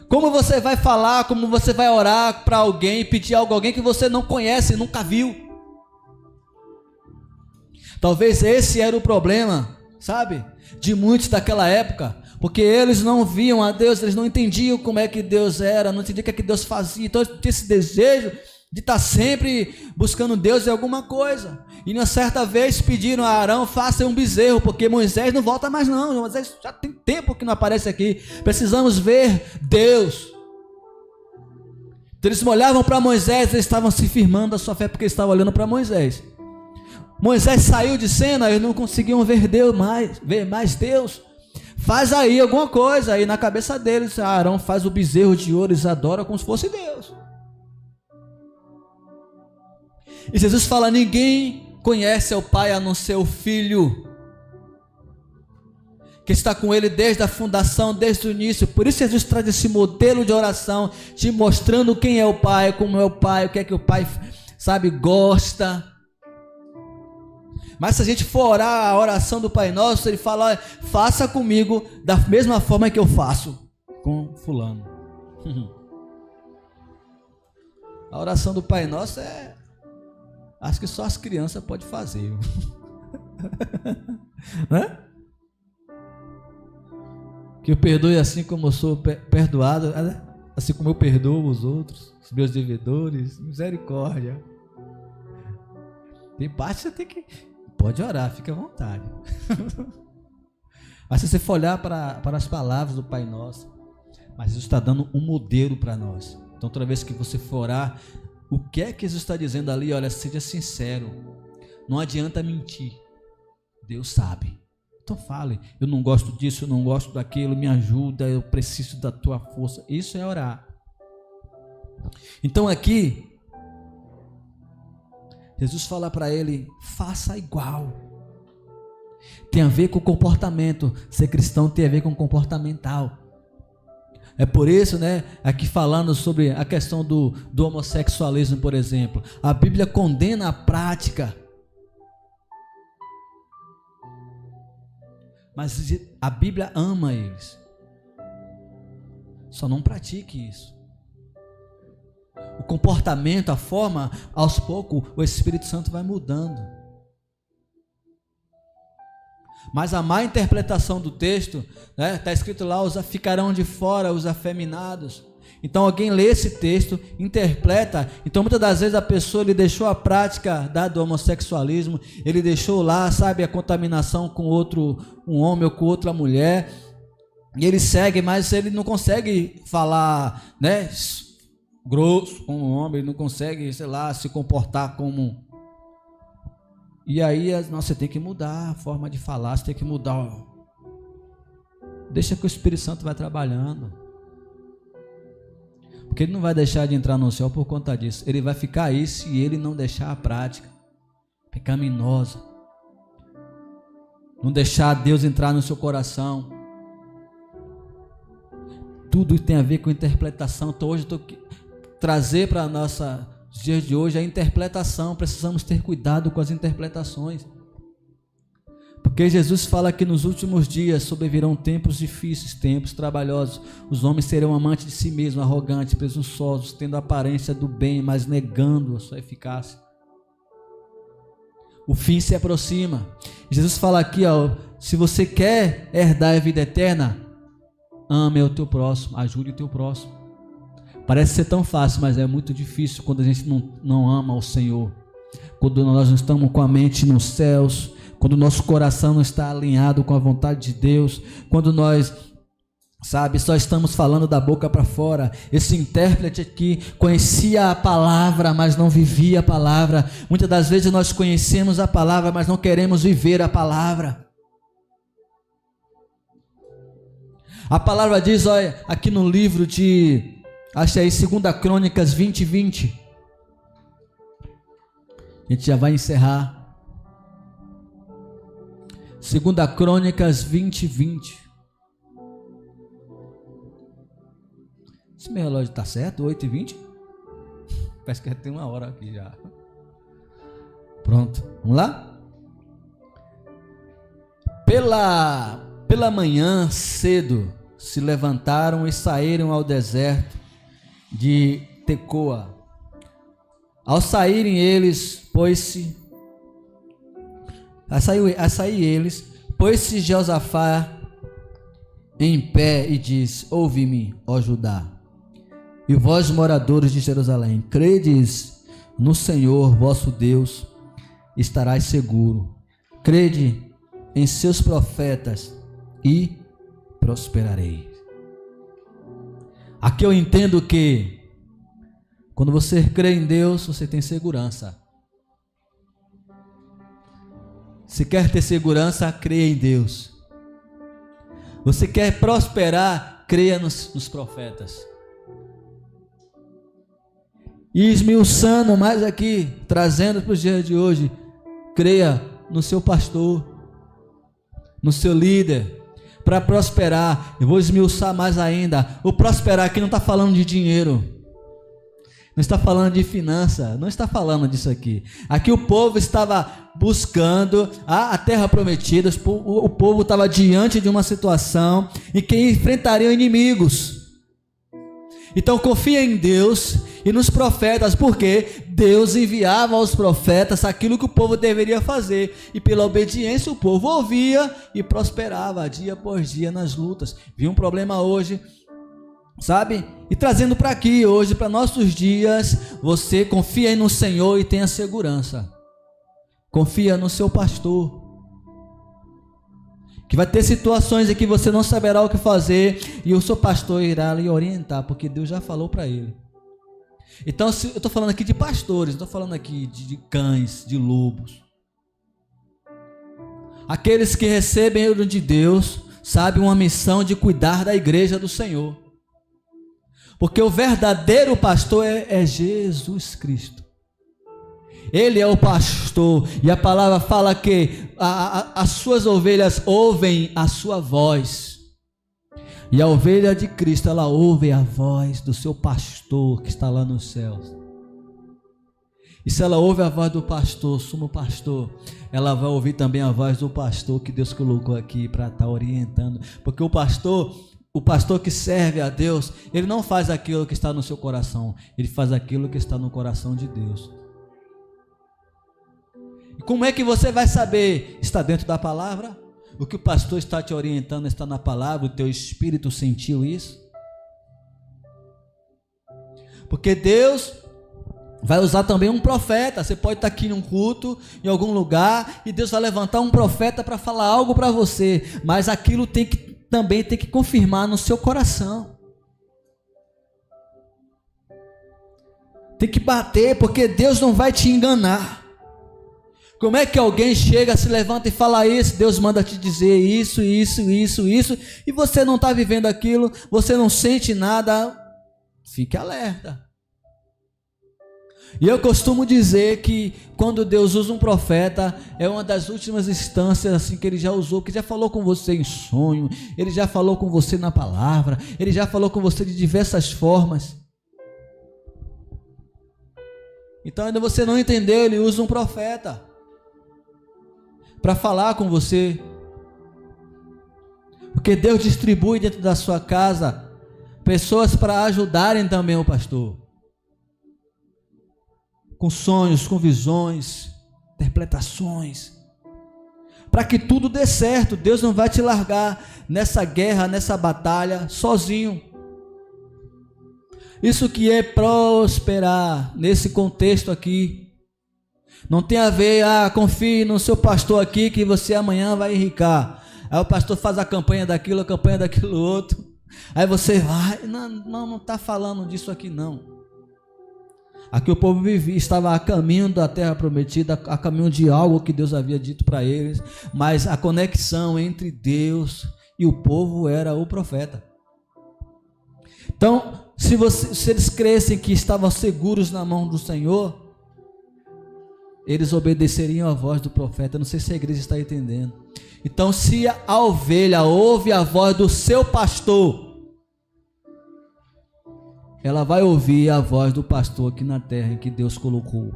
Como você vai falar, como você vai orar para alguém, pedir algo a alguém que você não conhece, nunca viu? Talvez esse era o problema, sabe, de muitos daquela época, porque eles não viam a Deus, eles não entendiam como é que Deus era, não entendiam o que é que Deus fazia. Então tinha esse desejo de estar sempre buscando Deus em alguma coisa. E uma certa vez pediram a Arão, faça um bezerro, porque Moisés não volta mais não. Moisés já tem tempo que não aparece aqui. Precisamos ver Deus. Então eles olhavam para Moisés, eles estavam se firmando a sua fé, porque eles estavam olhando para Moisés. Moisés saiu de cena, eles não conseguiam ver mais Deus. Faz aí alguma coisa. Aí na cabeça deles, Arão faz o bezerro de ouro, eles adoram como se fosse Deus. E Jesus fala, ninguém conhece o Pai a não ser o Filho, que está com Ele desde a fundação, desde o início. Por isso Jesus traz esse modelo de oração, te mostrando quem é o Pai, como é o Pai, o que é que o Pai, sabe, gosta. Mas se a gente for orar a oração do Pai Nosso, Ele fala, olha, faça comigo da mesma forma que eu faço com fulano. A oração do Pai Nosso acho que só as crianças podem fazer. Né? Que eu perdoe assim como eu sou perdoado, assim como eu perdoo os outros, os meus devedores. Misericórdia. Tem parte que você tem que... Pode orar, fica à vontade. Mas se você for olhar para as palavras do Pai Nosso, mas Jesus está dando um modelo para nós. Então toda vez que você for orar, o que é que Jesus está dizendo ali? Olha, seja sincero, não adianta mentir, Deus sabe. Então fale, eu não gosto disso, eu não gosto daquilo, me ajuda, eu preciso da tua força. Isso é orar. Então aqui, Jesus fala para ele, faça igual. Tem a ver com comportamento, ser cristão tem a ver com comportamental. É por isso, né, aqui falando sobre a questão do homossexualismo, por exemplo, a Bíblia condena a prática, mas a Bíblia ama eles. Só não pratique isso. O comportamento, a forma, aos poucos o Espírito Santo vai mudando. Mas a má interpretação do texto, né, está escrito lá, ficarão de fora os afeminados. Então alguém lê esse texto, interpreta. Então muitas das vezes a pessoa, ele deixou a prática do homossexualismo, ele deixou lá, sabe, a contaminação com um homem ou com outra mulher, e ele segue, mas ele não consegue falar, né, grosso como um homem, ele não consegue, sei lá, se comportar como... E aí, você tem que mudar a forma de falar, você tem que mudar. Deixa que o Espírito Santo vai trabalhando. Porque ele não vai deixar de entrar no céu por conta disso. Ele vai ficar aí se ele não deixar a prática pecaminosa. Não deixar Deus entrar no seu coração. Tudo tem a ver com interpretação. Então hoje eu estou trazer para os dias de hoje a interpretação. Precisamos ter cuidado com as interpretações. Porque Jesus fala que nos últimos dias sobrevirão tempos difíceis, tempos trabalhosos. Os homens serão amantes de si mesmos, arrogantes, presunçosos, tendo a aparência do bem, mas negando a sua eficácia. O fim se aproxima. Jesus fala aqui, se você quer herdar a vida eterna, ame o teu próximo, ajude o teu próximo. Parece ser tão fácil, mas é muito difícil quando a gente não ama o Senhor. Quando nós não estamos com a mente nos céus, quando o nosso coração não está alinhado com a vontade de Deus, quando nós, só estamos falando da boca para fora. Esse intérprete aqui conhecia a palavra, mas não vivia a palavra. Muitas das vezes nós conhecemos a palavra, mas não queremos viver a palavra. A palavra diz, olha, aqui no livro de, acho aí, 2 Crônicas 20:20. A gente já vai encerrar. 2 Crônicas 20:20. Esse meu relógio está certo? 8:20? Parece que já tem uma hora aqui já. Pronto, vamos lá? Pela manhã cedo se levantaram e saíram ao deserto de Tecoa. Ao saírem eles, pôs-se Josafá em pé e disse: ouve-me, ó Judá, e vós moradores de Jerusalém, credes no Senhor vosso Deus, estarás seguro. Crede em seus profetas e prosperareis. Aqui eu entendo que quando você crê em Deus, você tem segurança. Se quer ter segurança, creia em Deus. Você quer prosperar, creia nos profetas. E esmiuçando mais aqui, trazendo para os dias de hoje, creia no seu pastor, no seu líder, para prosperar. Eu vou esmiuçar mais ainda. O prosperar aqui não está falando de dinheiro, não está falando de finança, não está falando disso aqui. Aqui o povo estava buscando a terra prometida, o povo estava diante de uma situação em que enfrentariam inimigos. Então confia em Deus e nos profetas, porque Deus enviava aos profetas aquilo que o povo deveria fazer, e pela obediência o povo ouvia e prosperava dia após dia nas lutas. Viu um problema hoje, e trazendo para aqui hoje, para nossos dias, você confia no Senhor e tenha segurança. Confia no seu pastor, que vai ter situações em que você não saberá o que fazer, e o seu pastor irá lhe orientar, porque Deus já falou para ele. Então eu estou falando aqui de pastores, não estou falando aqui de cães, de lobos. Aqueles que recebem de Deus, uma missão de cuidar da igreja do Senhor. Porque o verdadeiro pastor é Jesus Cristo. Ele é o pastor, e a palavra fala que as suas ovelhas ouvem a sua voz. E a ovelha de Cristo, ela ouve a voz do seu pastor que está lá nos céus. E se ela ouve a voz do pastor, sumo pastor, ela vai ouvir também a voz do pastor que Deus colocou aqui para estar orientando. Porque o pastor que serve a Deus, ele não faz aquilo que está no seu coração, ele faz aquilo que está no coração de Deus. E como é que você vai saber? Está dentro da palavra? O que o pastor está te orientando está na palavra, o teu espírito sentiu isso? Porque Deus vai usar também um profeta. Você pode estar aqui num culto, em algum lugar, e Deus vai levantar um profeta para falar algo para você, mas aquilo também tem que confirmar no seu coração. Tem que bater, porque Deus não vai te enganar. Como é que alguém chega, se levanta e fala isso, Deus manda te dizer isso, e você não está vivendo aquilo, você não sente nada? Fique alerta. E eu costumo dizer que quando Deus usa um profeta, é uma das últimas instâncias assim que ele já usou, que já falou com você em sonho, ele já falou com você na palavra, ele já falou com você de diversas formas. Então ainda você não entendeu, ele usa um profeta para falar com você. Porque Deus distribui dentro da sua casa pessoas para ajudarem também o pastor. Com sonhos, com visões, interpretações. Para que tudo dê certo. Deus não vai te largar nessa guerra, nessa batalha, sozinho. Isso que é prosperar, nesse contexto aqui, não tem a ver, confie no seu pastor aqui, que você amanhã vai enricar. Aí o pastor faz a campanha daquilo outro, aí você vai, não está falando disso aqui não. Aqui o povo estava a caminho da terra prometida, a caminho de algo que Deus havia dito para eles, mas a conexão entre Deus e o povo era o profeta. Então, se eles crescem que estavam seguros na mão do Senhor, eles obedeceriam a voz do profeta. Eu não sei se a igreja está entendendo. Então, se a ovelha ouve a voz do seu pastor, ela vai ouvir a voz do pastor aqui na terra em que Deus colocou.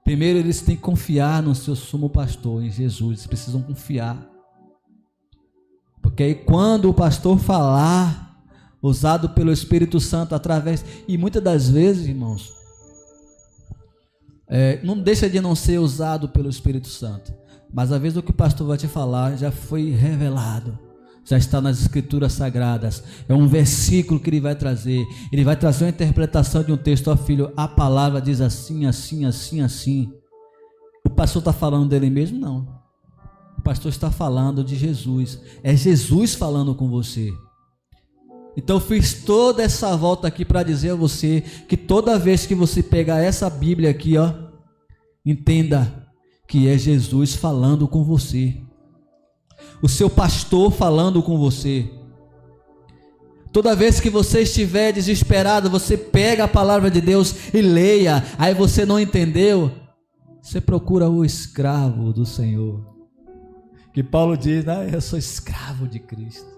Primeiro eles têm que confiar no seu sumo pastor, em Jesus. Eles precisam confiar. Porque aí quando o pastor falar, usado pelo Espírito Santo através, e muitas das vezes, irmãos, não deixa de não ser usado pelo Espírito Santo, mas às vezes o que o pastor vai te falar já foi revelado, já está nas Escrituras Sagradas, é um versículo que ele vai trazer uma interpretação de um texto. Ó filho, a palavra diz assim, assim, assim, assim. O pastor está falando dele mesmo? Não, o pastor está falando de Jesus, é Jesus falando com você. Então eu fiz toda essa volta aqui para dizer a você que toda vez que você pegar essa Bíblia aqui, entenda que é Jesus falando com você, o seu pastor falando com você. Toda vez que você estiver desesperado, você pega a palavra de Deus e leia. Aí você não entendeu, você procura o escravo do Senhor, que Paulo diz, eu sou escravo de Cristo,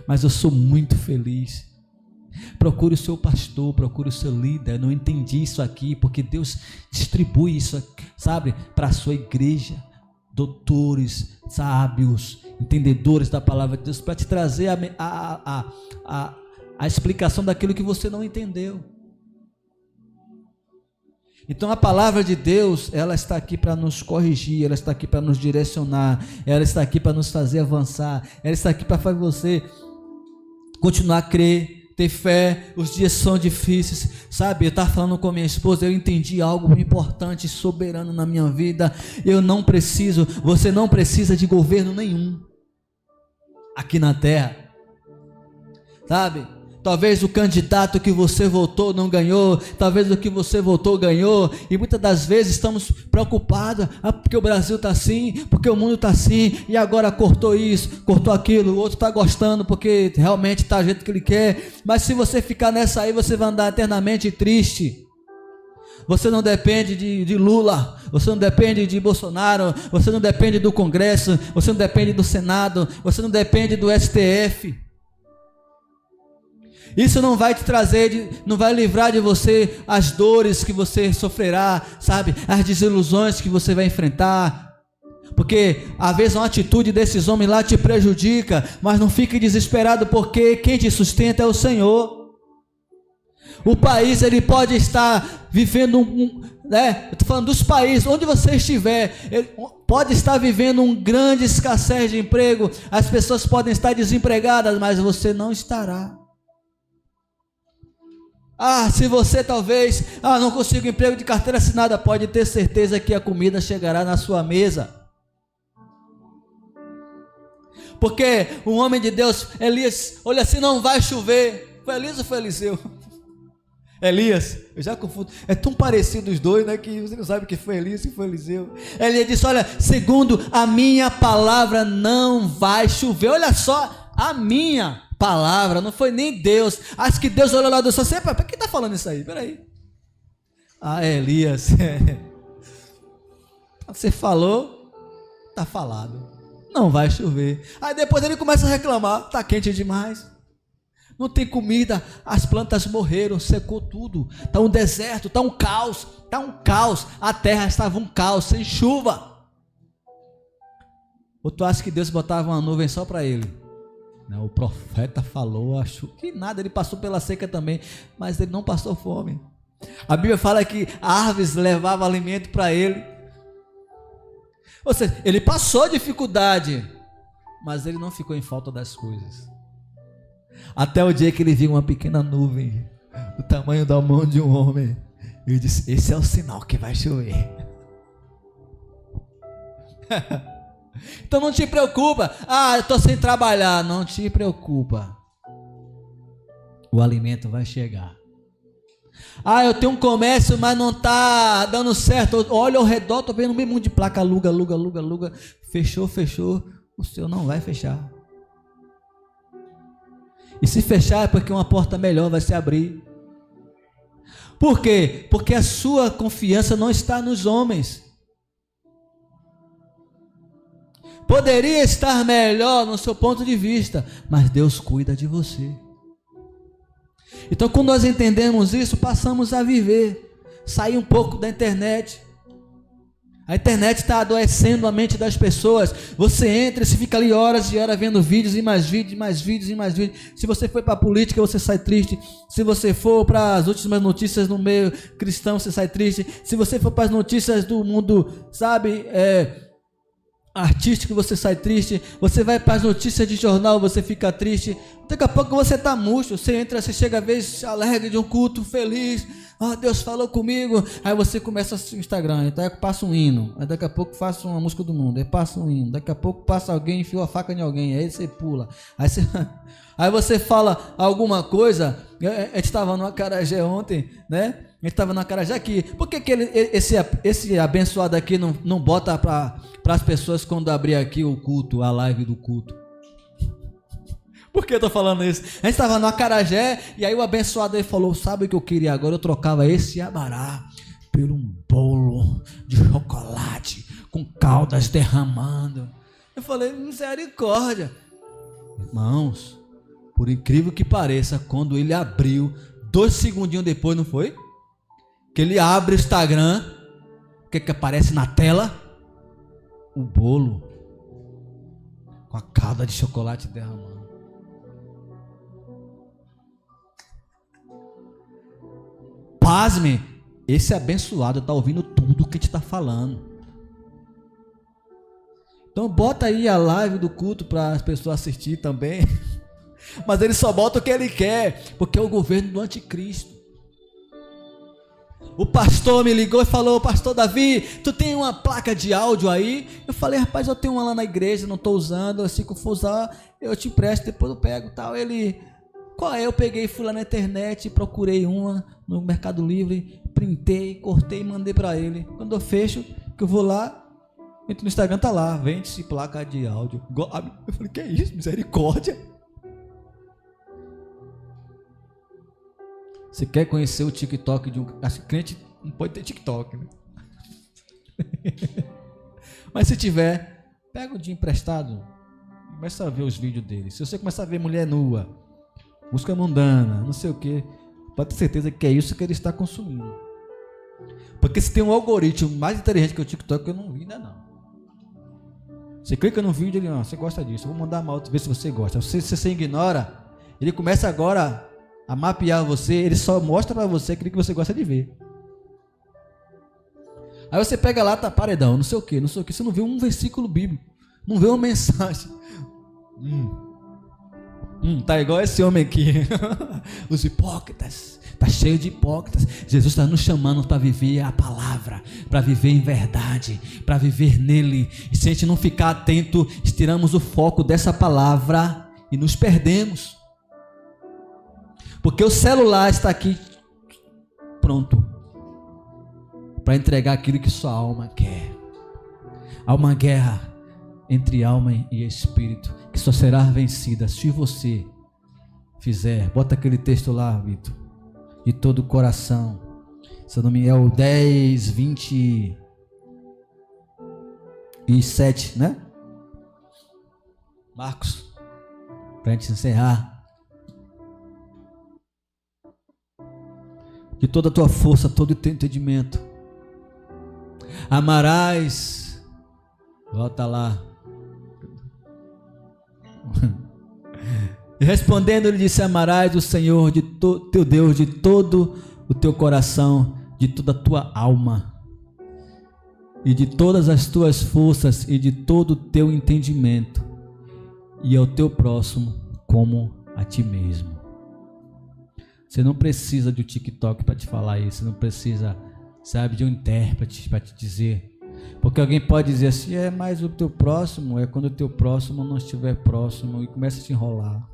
mas eu sou muito feliz. Procure o seu pastor, procure o seu líder. Eu não entendi isso aqui, porque Deus distribui isso, sabe, para a sua igreja, doutores, sábios, entendedores da palavra de Deus, para te trazer a explicação daquilo que você não entendeu. Então a palavra de Deus, ela está aqui para nos corrigir, ela está aqui para nos direcionar, ela está aqui para nos fazer avançar, ela está aqui para fazer você continuar a crer, ter fé. Os dias são difíceis, sabe? Eu estava falando com a minha esposa, eu entendi algo importante, soberano na minha vida. Você não precisa de governo nenhum aqui na terra, sabe? Talvez o candidato que você votou não ganhou, talvez o que você votou ganhou, e muitas das vezes estamos preocupados, porque o Brasil está assim, porque o mundo está assim, e agora cortou isso, cortou aquilo, o outro está gostando porque realmente está do jeito que ele quer. Mas se você ficar nessa aí, você vai andar eternamente triste. Você não depende de Lula, você não depende de Bolsonaro, você não depende do Congresso, você não depende do Senado, você não depende do STF. Isso não vai te trazer, não vai livrar de você as dores que você sofrerá, sabe? As desilusões que você vai enfrentar. Porque às vezes uma atitude desses homens lá te prejudica, mas não fique desesperado, porque quem te sustenta é o Senhor. O país, ele pode estar vivendo eu estou falando dos países, onde você estiver, ele pode estar vivendo uma grande escassez de emprego, as pessoas podem estar desempregadas, mas você não estará. Se você talvez não consiga emprego de carteira assinada, pode ter certeza que a comida chegará na sua mesa. Porque um homem de Deus, Elias, olha assim, não vai chover. Foi Elias ou foi Eliseu? Elias, eu já confundo. É tão parecido os dois, né, que você não sabe que foi Elias e foi Eliseu. Elias disse, olha, segundo a minha palavra não vai chover. Olha só, a minha palavra, não foi nem Deus. Acho que Deus olhou lá do céu, para quem está falando isso aí? Peraí. Elias, você falou, está falado, não vai chover. Aí depois ele começa a reclamar, está quente demais, não tem comida, as plantas morreram, secou tudo, está um deserto, está um caos, a terra estava um caos, sem chuva. Ou tu acha que Deus botava uma nuvem só para ele? Não, o profeta falou, achou que nada, ele passou pela seca também, mas ele não passou fome. A Bíblia fala que árvores levavam alimento para ele. Ou seja, ele passou dificuldade, mas ele não ficou em falta das coisas. Até o dia que ele viu uma pequena nuvem, do tamanho da mão de um homem, e disse, esse é o sinal que vai chover. Então não te preocupa, eu estou sem trabalhar, não te preocupa, o alimento vai chegar. Eu tenho um comércio, mas não está dando certo, olha ao redor, estou vendo um monte de placa, aluga, fechou, o seu não vai fechar. E se fechar é porque uma porta melhor vai se abrir. Por quê? Porque a sua confiança não está nos homens. Poderia estar melhor no seu ponto de vista, mas Deus cuida de você. Então, quando nós entendemos isso, passamos a viver, sair um pouco da internet. A internet está adoecendo a mente das pessoas. Você entra e se fica ali horas e horas vendo vídeos e mais vídeos, mais vídeos e mais vídeos. Se você for para a política, você sai triste. Se você for para as últimas notícias no meio cristão, você sai triste. Se você for para as notícias do mundo, artístico, você sai triste. Você vai para as notícias de jornal, você fica triste. Daqui a pouco você está murcho. Você entra, você chega às vezes alegre de um culto, feliz. Deus falou comigo. Aí você começa o Instagram, então passa um hino. Aí daqui a pouco faça uma música do mundo. Aí passa um hino. Daqui a pouco passa alguém, enfiou a faca em alguém. Aí você pula. Aí você fala alguma coisa. A gente estava no Acarajé ontem, né? A gente estava no Acarajé aqui. Por que esse abençoado aqui não bota para as pessoas quando abrir aqui o culto, a live do culto? Por que eu estou falando isso? A gente estava no Acarajé e aí o abençoado aí falou, sabe o que eu queria agora? Eu trocava esse abará por um bolo de chocolate com caldas derramando. Eu falei, misericórdia. Irmãos, por incrível que pareça, quando ele abriu, 2 segundinhos depois, não foi? Que ele abre o Instagram, o que aparece na tela? O bolo com a calda de chocolate derramando. Pasme, esse abençoado está ouvindo tudo que a gente está falando. Então bota aí a live do culto para as pessoas assistir também. Mas ele só bota o que ele quer, porque é o governo do anticristo. O pastor me ligou e falou, pastor Davi, tu tem uma placa de áudio aí? Eu falei, rapaz, eu tenho uma lá na igreja, não estou usando, assim que eu for usar, eu te empresto, depois eu pego tal. Ele, qual é? Eu peguei, fui lá na internet, procurei uma no Mercado Livre, printei, cortei e mandei para ele. Quando eu fecho, que eu vou lá, entro no Instagram, tá lá, vende-se placa de áudio. Eu falei, que é isso? Misericórdia. Você quer conhecer o TikTok de um... Acho que crente não pode ter TikTok, né? Mas se tiver, pega o dia emprestado, começa a ver os vídeos dele. Se você começar a ver mulher nua, música mundana, não sei o que, pode ter certeza que é isso que ele está consumindo. Porque se tem um algoritmo mais inteligente que o TikTok, eu não vi ainda não. Você clica no vídeo, ele, você gosta disso, eu vou mandar uma outra, ver se você gosta. Se você ignora, ele começa agora a mapear você, ele só mostra para você aquilo que você gosta de ver. Aí você pega lá, tá paredão, não sei o que, você não vê um versículo bíblico, não vê uma mensagem. Tá igual esse homem aqui. Os hipócritas. Está cheio de hipócritas. Jesus está nos chamando para viver a palavra, para viver em verdade, para viver nele. E se a gente não ficar atento, estiramos o foco dessa palavra e nos perdemos. Porque o celular está aqui pronto para entregar aquilo que sua alma quer. Há uma guerra entre alma e espírito que só será vencida se você fizer. Bota aquele texto lá, Vitor. De todo o coração. Se eu não me engano, é o 10, 27, né? Marcos, para a gente encerrar. De toda a tua força, todo o teu entendimento. Amarás. Volta lá. E respondendo, ele disse: amarás o Senhor teu Deus de todo o teu coração, de toda a tua alma, e de todas as tuas forças, e de todo o teu entendimento, e ao teu próximo como a ti mesmo. Você não precisa de um TikTok para te falar isso, você não precisa, sabe, de um intérprete para te dizer. Porque alguém pode dizer assim: é mais o teu próximo, é quando o teu próximo não estiver próximo, e começa a te enrolar.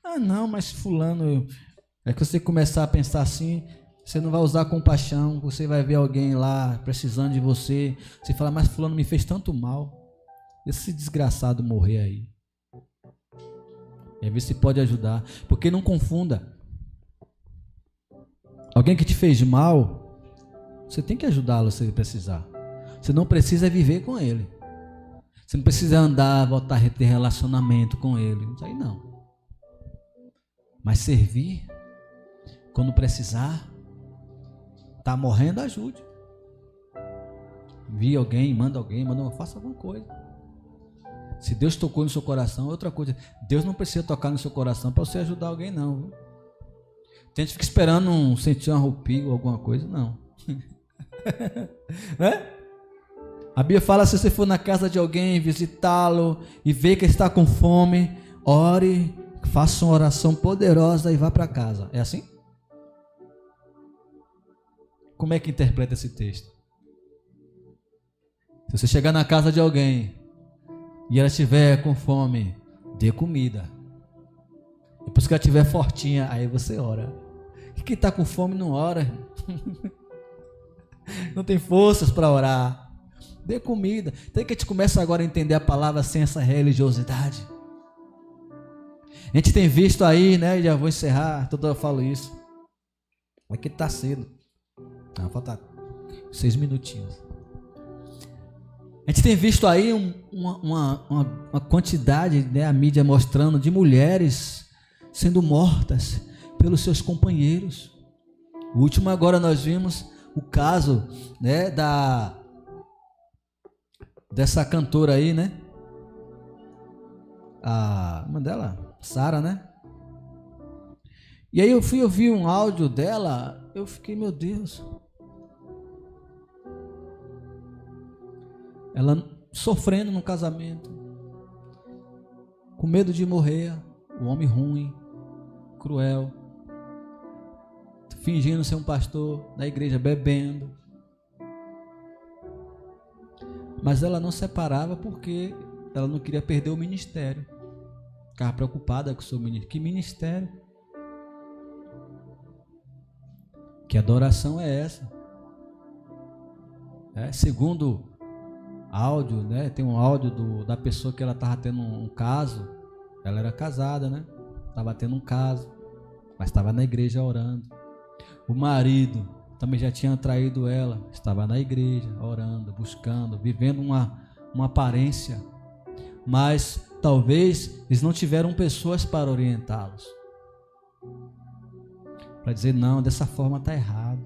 Ah não, mas fulano, é que você começar a pensar assim, você não vai usar compaixão, você vai ver alguém lá precisando de você, você fala: mas fulano me fez tanto mal, esse desgraçado morrer aí. E aí você pode ajudar, porque não confunda. Alguém que te fez mal, você tem que ajudá-lo se ele precisar. Você não precisa viver com ele. Você não precisa andar, voltar a ter relacionamento com ele. Isso aí não. Mas servir, quando precisar, tá morrendo, ajude. Envie alguém, manda, faça alguma coisa. Se Deus tocou no seu coração, é outra coisa. Deus não precisa tocar no seu coração para você ajudar alguém, não. Viu? Tem gente que fica esperando sentir um arrepio ou alguma coisa, não. Né? A Bíblia fala: se você for na casa de alguém, visitá-lo e ver que ele está com fome, ore, faça uma oração poderosa e vá para casa. É assim? Como é que interpreta esse texto? Se você chegar na casa de alguém e ela estiver com fome, dê comida. Depois que ela estiver fortinha, aí você ora. Quem está com fome não ora. Não tem forças para orar. Dê comida. Tem que a gente começa agora a entender a palavra sem essa religiosidade. A gente tem visto aí, né? Já vou encerrar, toda hora eu falo isso. Aqui está cedo. Não, falta 6 minutinhos. A gente tem visto aí uma quantidade, né, a mídia mostrando, de mulheres sendo mortas pelos seus companheiros. O último agora nós vimos o caso, né, dessa cantora aí, né? Uma dela, Sara, né? E aí eu fui ouvir um áudio dela, eu fiquei, meu Deus. Ela sofrendo no casamento, com medo de morrer, o homem ruim, cruel, fingindo ser um pastor da igreja, bebendo. Mas ela não separava porque ela não queria perder o ministério. Ficava preocupada com o seu ministério. Que ministério? Que adoração é essa? Segundo áudio, né? Tem um áudio da pessoa que ela estava tendo um caso. Ela era casada, né? Estava tendo um caso, mas estava na igreja orando. O marido também já tinha traído ela, estava na igreja orando, buscando, vivendo uma aparência, mas talvez eles não tiveram pessoas para orientá-los, para dizer: não, dessa forma está errado,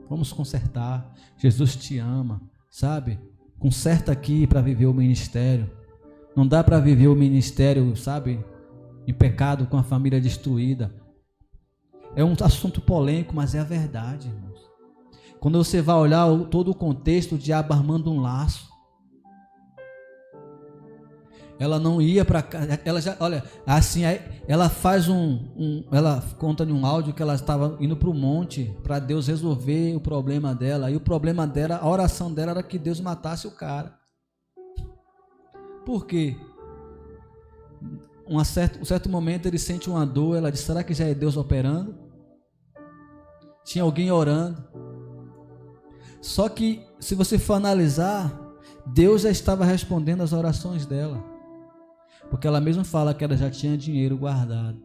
vamos consertar, Jesus te ama, sabe? Conserta aqui para viver o ministério. Não dá para viver o ministério, sabe, em pecado, com a família destruída. É um assunto polêmico, mas é a verdade, irmãos. Quando você vai olhar todo o contexto, o diabo armando um laço. ela não ia para casa, ela já, olha, assim, ela faz ela conta em um áudio que ela estava indo para o monte para Deus resolver o problema dela, e o problema dela, a oração dela era que Deus matasse o cara. Por quê? Um certo momento ele sente uma dor, ela diz, será que já é Deus operando? Tinha alguém orando. Só que, se você for analisar, Deus já estava respondendo as orações dela, porque ela mesma fala que ela já tinha dinheiro guardado.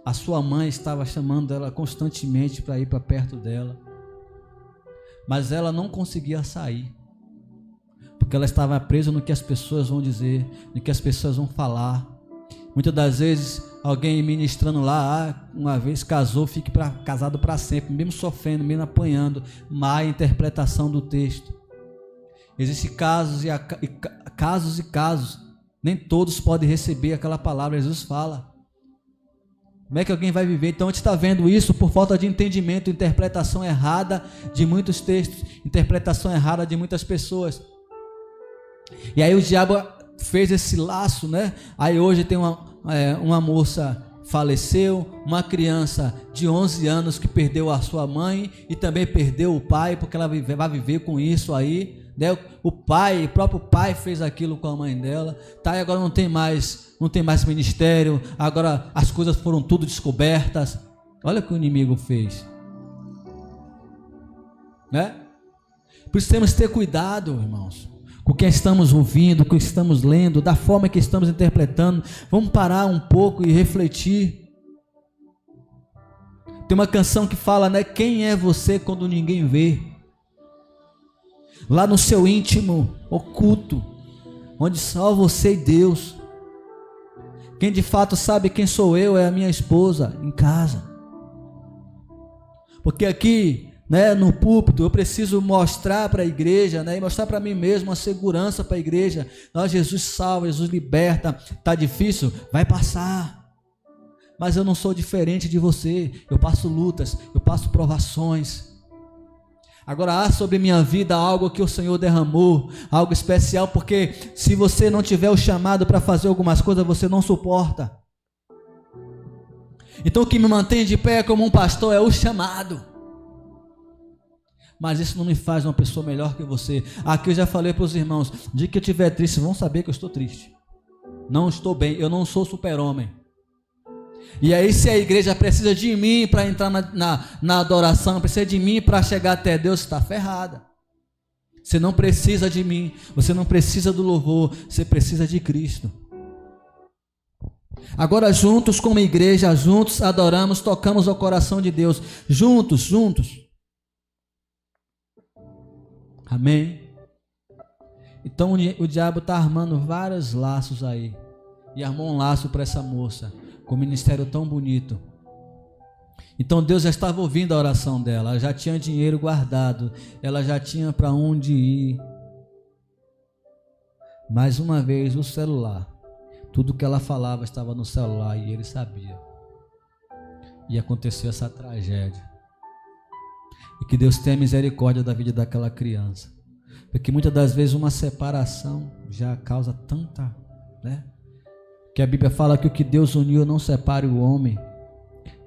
A sua mãe estava chamando ela constantemente para ir para perto dela, mas ela não conseguia sair, porque ela estava presa no que as pessoas vão dizer, no que as pessoas vão falar. Muitas das vezes, alguém ministrando lá, uma vez casou, fique casado para sempre, mesmo sofrendo, mesmo apanhando, má interpretação do texto. Existem casos e casos, nem todos podem receber aquela palavra, Jesus fala. Como é que alguém vai viver? Então a gente está vendo isso por falta de entendimento, interpretação errada de muitos textos, interpretação errada de muitas pessoas. E aí o diabo fez esse laço, né? Aí hoje tem uma moça faleceu, uma criança de 11 anos que perdeu a sua mãe e também perdeu o pai, porque ela vai viver com isso aí, né? O próprio pai fez aquilo com a mãe dela, tá? E agora não tem mais ministério, agora as coisas foram tudo descobertas. Olha o que o inimigo fez, né? Por isso temos que ter cuidado, irmãos, com o que estamos ouvindo, com o que estamos lendo, da forma que estamos interpretando. Vamos parar um pouco e refletir. Tem uma canção que fala, né? Quem é você quando ninguém vê? Lá no seu íntimo, oculto, onde só você e Deus. Quem de fato sabe quem sou eu é a minha esposa em casa. Porque aqui, né, no púlpito, eu preciso mostrar para a igreja, né, e mostrar para mim mesmo uma segurança para a igreja. Jesus salva, Jesus liberta. Está difícil? Vai passar. Mas eu não sou diferente de você. Eu passo lutas, eu passo provações. Agora há sobre minha vida algo que o Senhor derramou, algo especial, porque se você não tiver o chamado para fazer algumas coisas, você não suporta. Então o que me mantém de pé como um pastor é o chamado. Mas isso não me faz uma pessoa melhor que você. Aqui eu já falei para os irmãos, de que eu estiver triste, vão saber que eu estou triste. Não estou bem, eu não sou super-homem. E aí se a igreja precisa de mim para entrar na adoração, precisa de mim para chegar até Deus, está ferrada. Você não precisa de mim, você não precisa do louvor, você precisa de Cristo. Agora juntos como igreja, juntos adoramos, tocamos ao coração de Deus, juntos. Amém? Então o diabo está armando vários laços aí, e armou um laço para essa moça, com um ministério tão bonito. Então Deus já estava ouvindo a oração dela, ela já tinha dinheiro guardado, ela já tinha para onde ir. Mais uma vez o celular, tudo que ela falava estava no celular e ele sabia. E aconteceu essa tragédia. E que Deus tenha misericórdia da vida daquela criança, porque muitas das vezes uma separação já causa tanta, né? Que a Bíblia fala que o que Deus uniu não separe o homem.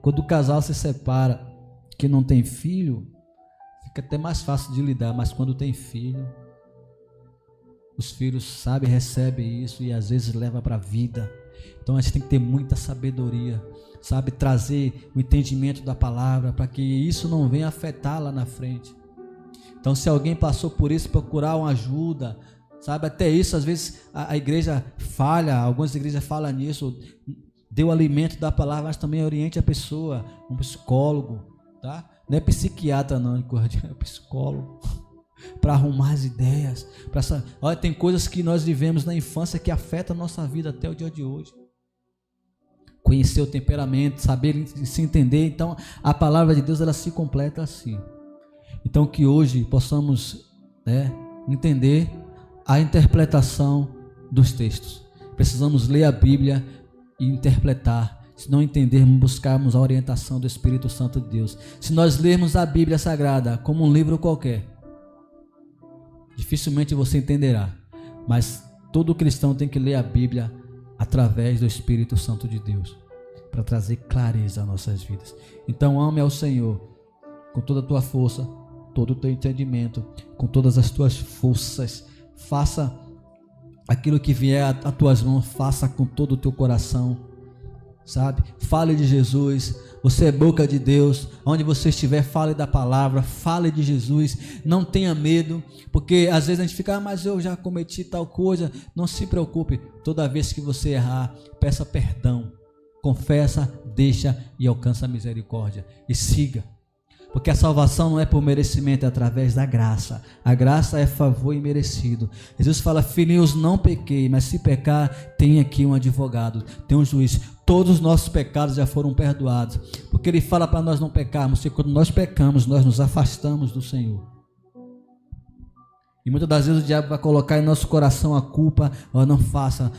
Quando o casal se separa, que não tem filho, fica até mais fácil de lidar, mas quando tem filho, os filhos sabem, recebem isso e às vezes leva para a vida. Então a gente tem que ter muita sabedoria, sabe, trazer o entendimento da palavra para que isso não venha afetar lá na frente. Então se alguém passou por isso, procurar uma ajuda, sabe, até isso às vezes a igreja falha, algumas igrejas falam nisso, dê o alimento da palavra, mas também oriente a pessoa, um psicólogo, tá? Não é psiquiatra não, é psicólogo, para arrumar as ideias, olha, tem coisas que nós vivemos na infância que afetam a nossa vida até o dia de hoje. Conhecer o temperamento, saber se entender, então a palavra de Deus ela se completa assim. Então que hoje possamos, né, entender a interpretação dos textos. Precisamos ler a Bíblia e interpretar. Se não entendermos, buscarmos a orientação do Espírito Santo de Deus. Se nós lermos a Bíblia Sagrada como um livro qualquer, dificilmente você entenderá. Mas Todo cristão tem que ler a Bíblia através do Espírito Santo de Deus, para trazer clareza às nossas vidas. Então ame ao Senhor com toda a tua força, todo o teu entendimento, com todas as tuas forças. Faça aquilo que vier às tuas mãos, faça com todo o teu coração, sabe? Fale de Jesus. Você é boca de Deus. Onde você estiver, fale da palavra, fale de Jesus. Não tenha medo, porque às vezes a gente fica, mas eu já cometi tal coisa. Não se preocupe. Toda vez que você errar, peça perdão, confessa, deixa e alcança a misericórdia e siga. Porque a salvação não é por merecimento, é através da graça. A graça é favor imerecido. Jesus fala, filhinhos, não pequei, mas se pecar, tem aqui um advogado, tem um juiz. Todos os nossos pecados já foram perdoados. Porque ele fala para nós não pecarmos, porque quando nós pecamos, nós nos afastamos do Senhor. E muitas das vezes o diabo vai colocar em nosso coração a culpa, não faça,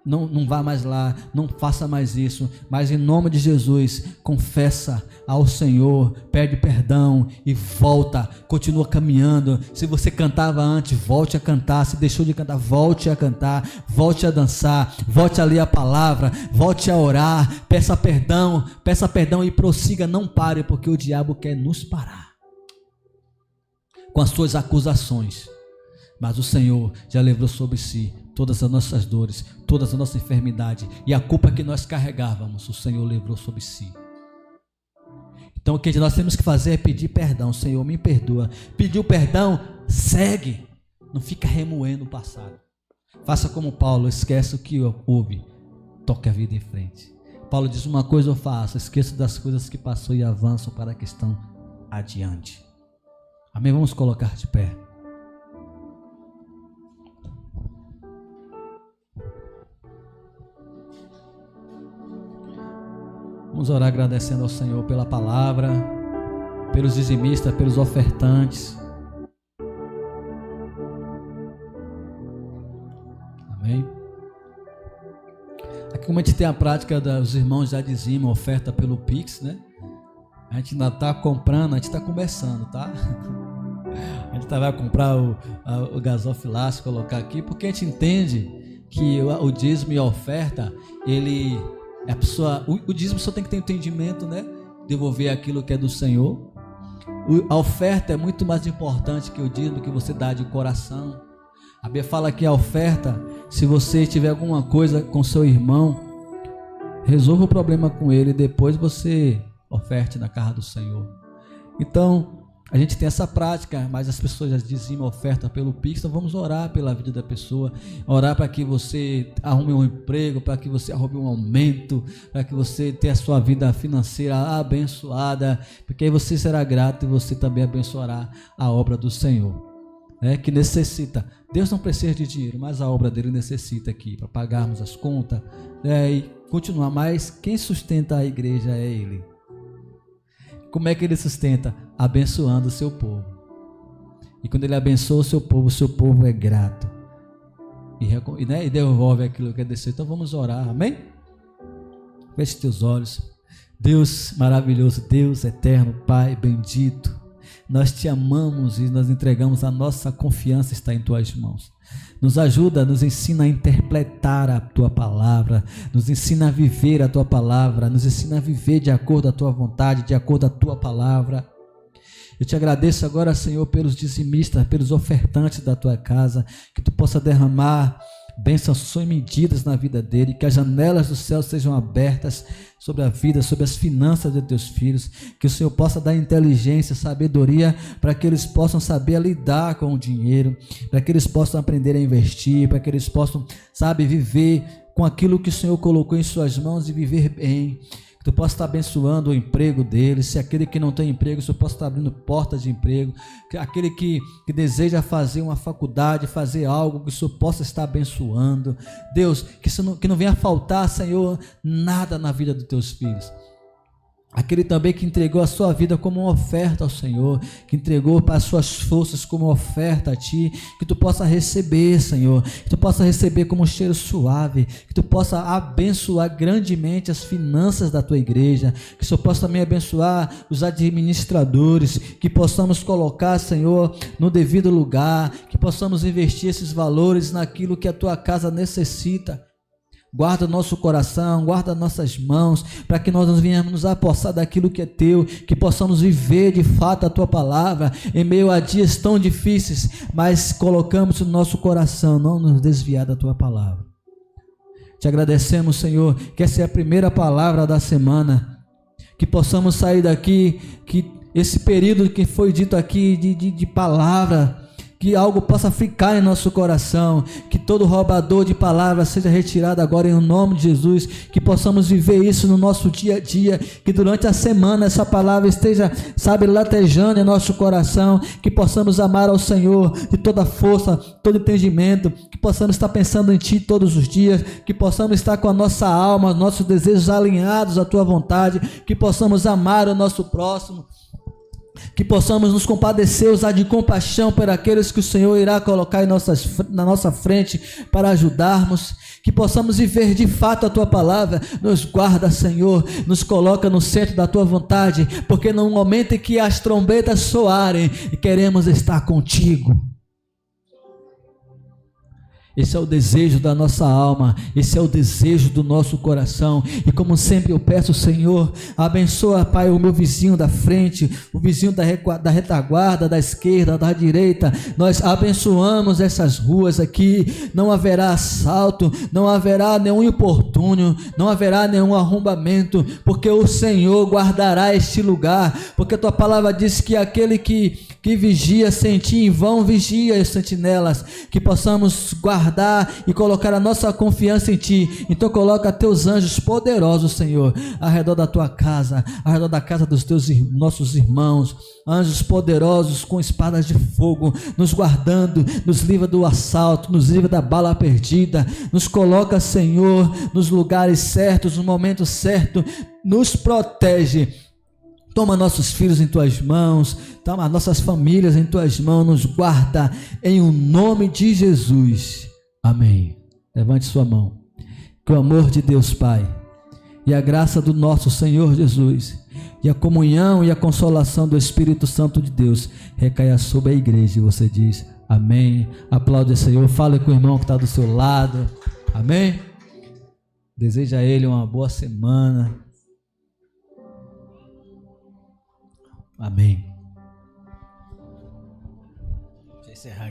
não vá mais lá, não faça mais isso, mas em nome de Jesus, confessa ao Senhor, pede perdão e volta, continua caminhando. Se você cantava antes, volte a cantar. Se deixou de cantar, volte a cantar, volte a dançar, volte a ler a palavra, volte a orar, peça perdão e prossiga, não pare, porque o diabo quer nos parar com as suas acusações, mas o Senhor já levou sobre si todas as nossas dores, todas as nossas enfermidades, e a culpa que nós carregávamos, o Senhor levou sobre si. Então o que nós temos que fazer é pedir perdão. Senhor, me perdoa. Pediu perdão, segue, não fica remoendo o passado. Faça como Paulo, esquece o que houve, toque a vida em frente. Paulo diz, uma coisa eu faço, esqueço das coisas que passou e avanço para a questão adiante. Amém? Vamos colocar de pé. Vamos orar agradecendo ao Senhor pela palavra, pelos dizimistas, pelos ofertantes. Amém? Aqui, como a gente tem a prática dos irmãos já dizimam, oferta pelo Pix, né? A gente ainda está comprando, a gente está começando, tá? A gente vai comprar o gasofilaço, colocar aqui, porque a gente entende que o dízimo e a oferta, o dízimo só tem que ter entendimento, né? Devolver aquilo que é do Senhor. A oferta é muito mais importante que o dízimo que você dá de coração. A Bíblia fala que a oferta, se você tiver alguma coisa com seu irmão, resolva o problema com ele e depois você oferte na casa do Senhor. Então, a gente tem essa prática, mas as pessoas já dizimam oferta pelo Pix. Então vamos orar pela vida da pessoa, orar para que você arrume um emprego, para que você arrume um aumento, para que você tenha a sua vida financeira abençoada, porque aí você será grato e você também abençoará a obra do Senhor, que necessita. Deus não precisa de dinheiro, mas a obra dele necessita aqui, para pagarmos as contas, e continuar. Mas quem sustenta a igreja é Ele. Como é que Ele sustenta? Abençoando o seu povo. E quando Ele abençoa o seu povo é grato. E devolve aquilo que é descer. Então vamos orar, amém? Feche teus olhos. Deus maravilhoso, Deus eterno, Pai bendito, nós te amamos e nós entregamos a nossa confiança, está em tuas mãos. Nos ajuda, nos ensina a interpretar a tua palavra, nos ensina a viver a tua palavra, nos ensina a viver de acordo com a tua vontade, de acordo com a tua palavra. Eu te agradeço agora, Senhor, pelos dizimistas, pelos ofertantes da tua casa, que tu possa derramar bênçãos sem medidas na vida dele, que as janelas do céu sejam abertas sobre a vida, sobre as finanças de teus filhos, que o Senhor possa dar inteligência, sabedoria, para que eles possam saber lidar com o dinheiro, para que eles possam aprender a investir, para que eles possam, viver com aquilo que o Senhor colocou em suas mãos e viver bem. Que tu possa estar abençoando o emprego deles. Se aquele que não tem emprego, o Senhor possa estar abrindo portas de emprego. Que aquele que deseja fazer uma faculdade, fazer algo, que o Senhor possa estar abençoando. Deus, que não venha faltar, Senhor, nada na vida dos teus filhos. Aquele também que entregou a sua vida como uma oferta ao Senhor, que entregou para as suas forças como uma oferta a Ti, que Tu possa receber, Senhor, que Tu possa receber como um cheiro suave, que Tu possa abençoar grandemente as finanças da Tua igreja, que o Senhor possa também abençoar os administradores, que possamos colocar, Senhor, no devido lugar, que possamos investir esses valores naquilo que a Tua casa necessita. Guarda o nosso coração, guarda nossas mãos, para que nós nos venhamos nos apossar daquilo que é Teu, que possamos viver de fato a Tua palavra, em meio a dias tão difíceis, mas colocamos no nosso coração, não nos desviar da Tua palavra. Te agradecemos, Senhor, que essa é a primeira palavra da semana, que possamos sair daqui, que esse período que foi dito aqui de palavra, que algo possa ficar em nosso coração, que todo roubador de palavras seja retirado agora em nome de Jesus, que possamos viver isso no nosso dia a dia, que durante a semana essa palavra esteja, latejando em nosso coração, que possamos amar ao Senhor de toda força, todo entendimento, que possamos estar pensando em Ti todos os dias, que possamos estar com a nossa alma, nossos desejos alinhados à Tua vontade, que possamos amar o nosso próximo, que possamos nos compadecer, usar de compaixão por aqueles que o Senhor irá colocar na nossa frente para ajudarmos, que possamos viver de fato a Tua palavra. Nos guarda, Senhor, nos coloca no centro da Tua vontade, porque no momento em que as trombetas soarem, queremos estar contigo. Esse é o desejo da nossa alma, esse é o desejo do nosso coração, e como sempre eu peço, Senhor, abençoa, Pai, o meu vizinho da frente, o vizinho da retaguarda, da esquerda, da direita. Nós abençoamos essas ruas aqui, não haverá assalto, não haverá nenhum importúnio, não haverá nenhum arrombamento, porque o Senhor guardará este lugar, porque a Tua palavra diz que aquele que vigia sem Ti, em vão vigia as sentinelas, que possamos guardar e colocar a nossa confiança em Ti. Então coloca Teus anjos poderosos, Senhor, ao redor da Tua casa, ao redor da casa dos nossos irmãos, anjos poderosos com espadas de fogo, nos guardando, nos livra do assalto, nos livra da bala perdida, nos coloca, Senhor, nos lugares certos, no momento certo, nos protege. Toma nossos filhos em Tuas mãos, toma nossas famílias em Tuas mãos, nos guarda em o nome de Jesus. Amém. Levante sua mão. Que o amor de Deus Pai e a graça do nosso Senhor Jesus e a comunhão e a consolação do Espírito Santo de Deus recaia sobre a igreja. E você diz amém. Aplaude o Senhor. Fale com o irmão que está do seu lado. Amém. Deseja a ele uma boa semana. Amém. Deixa eu encerrar.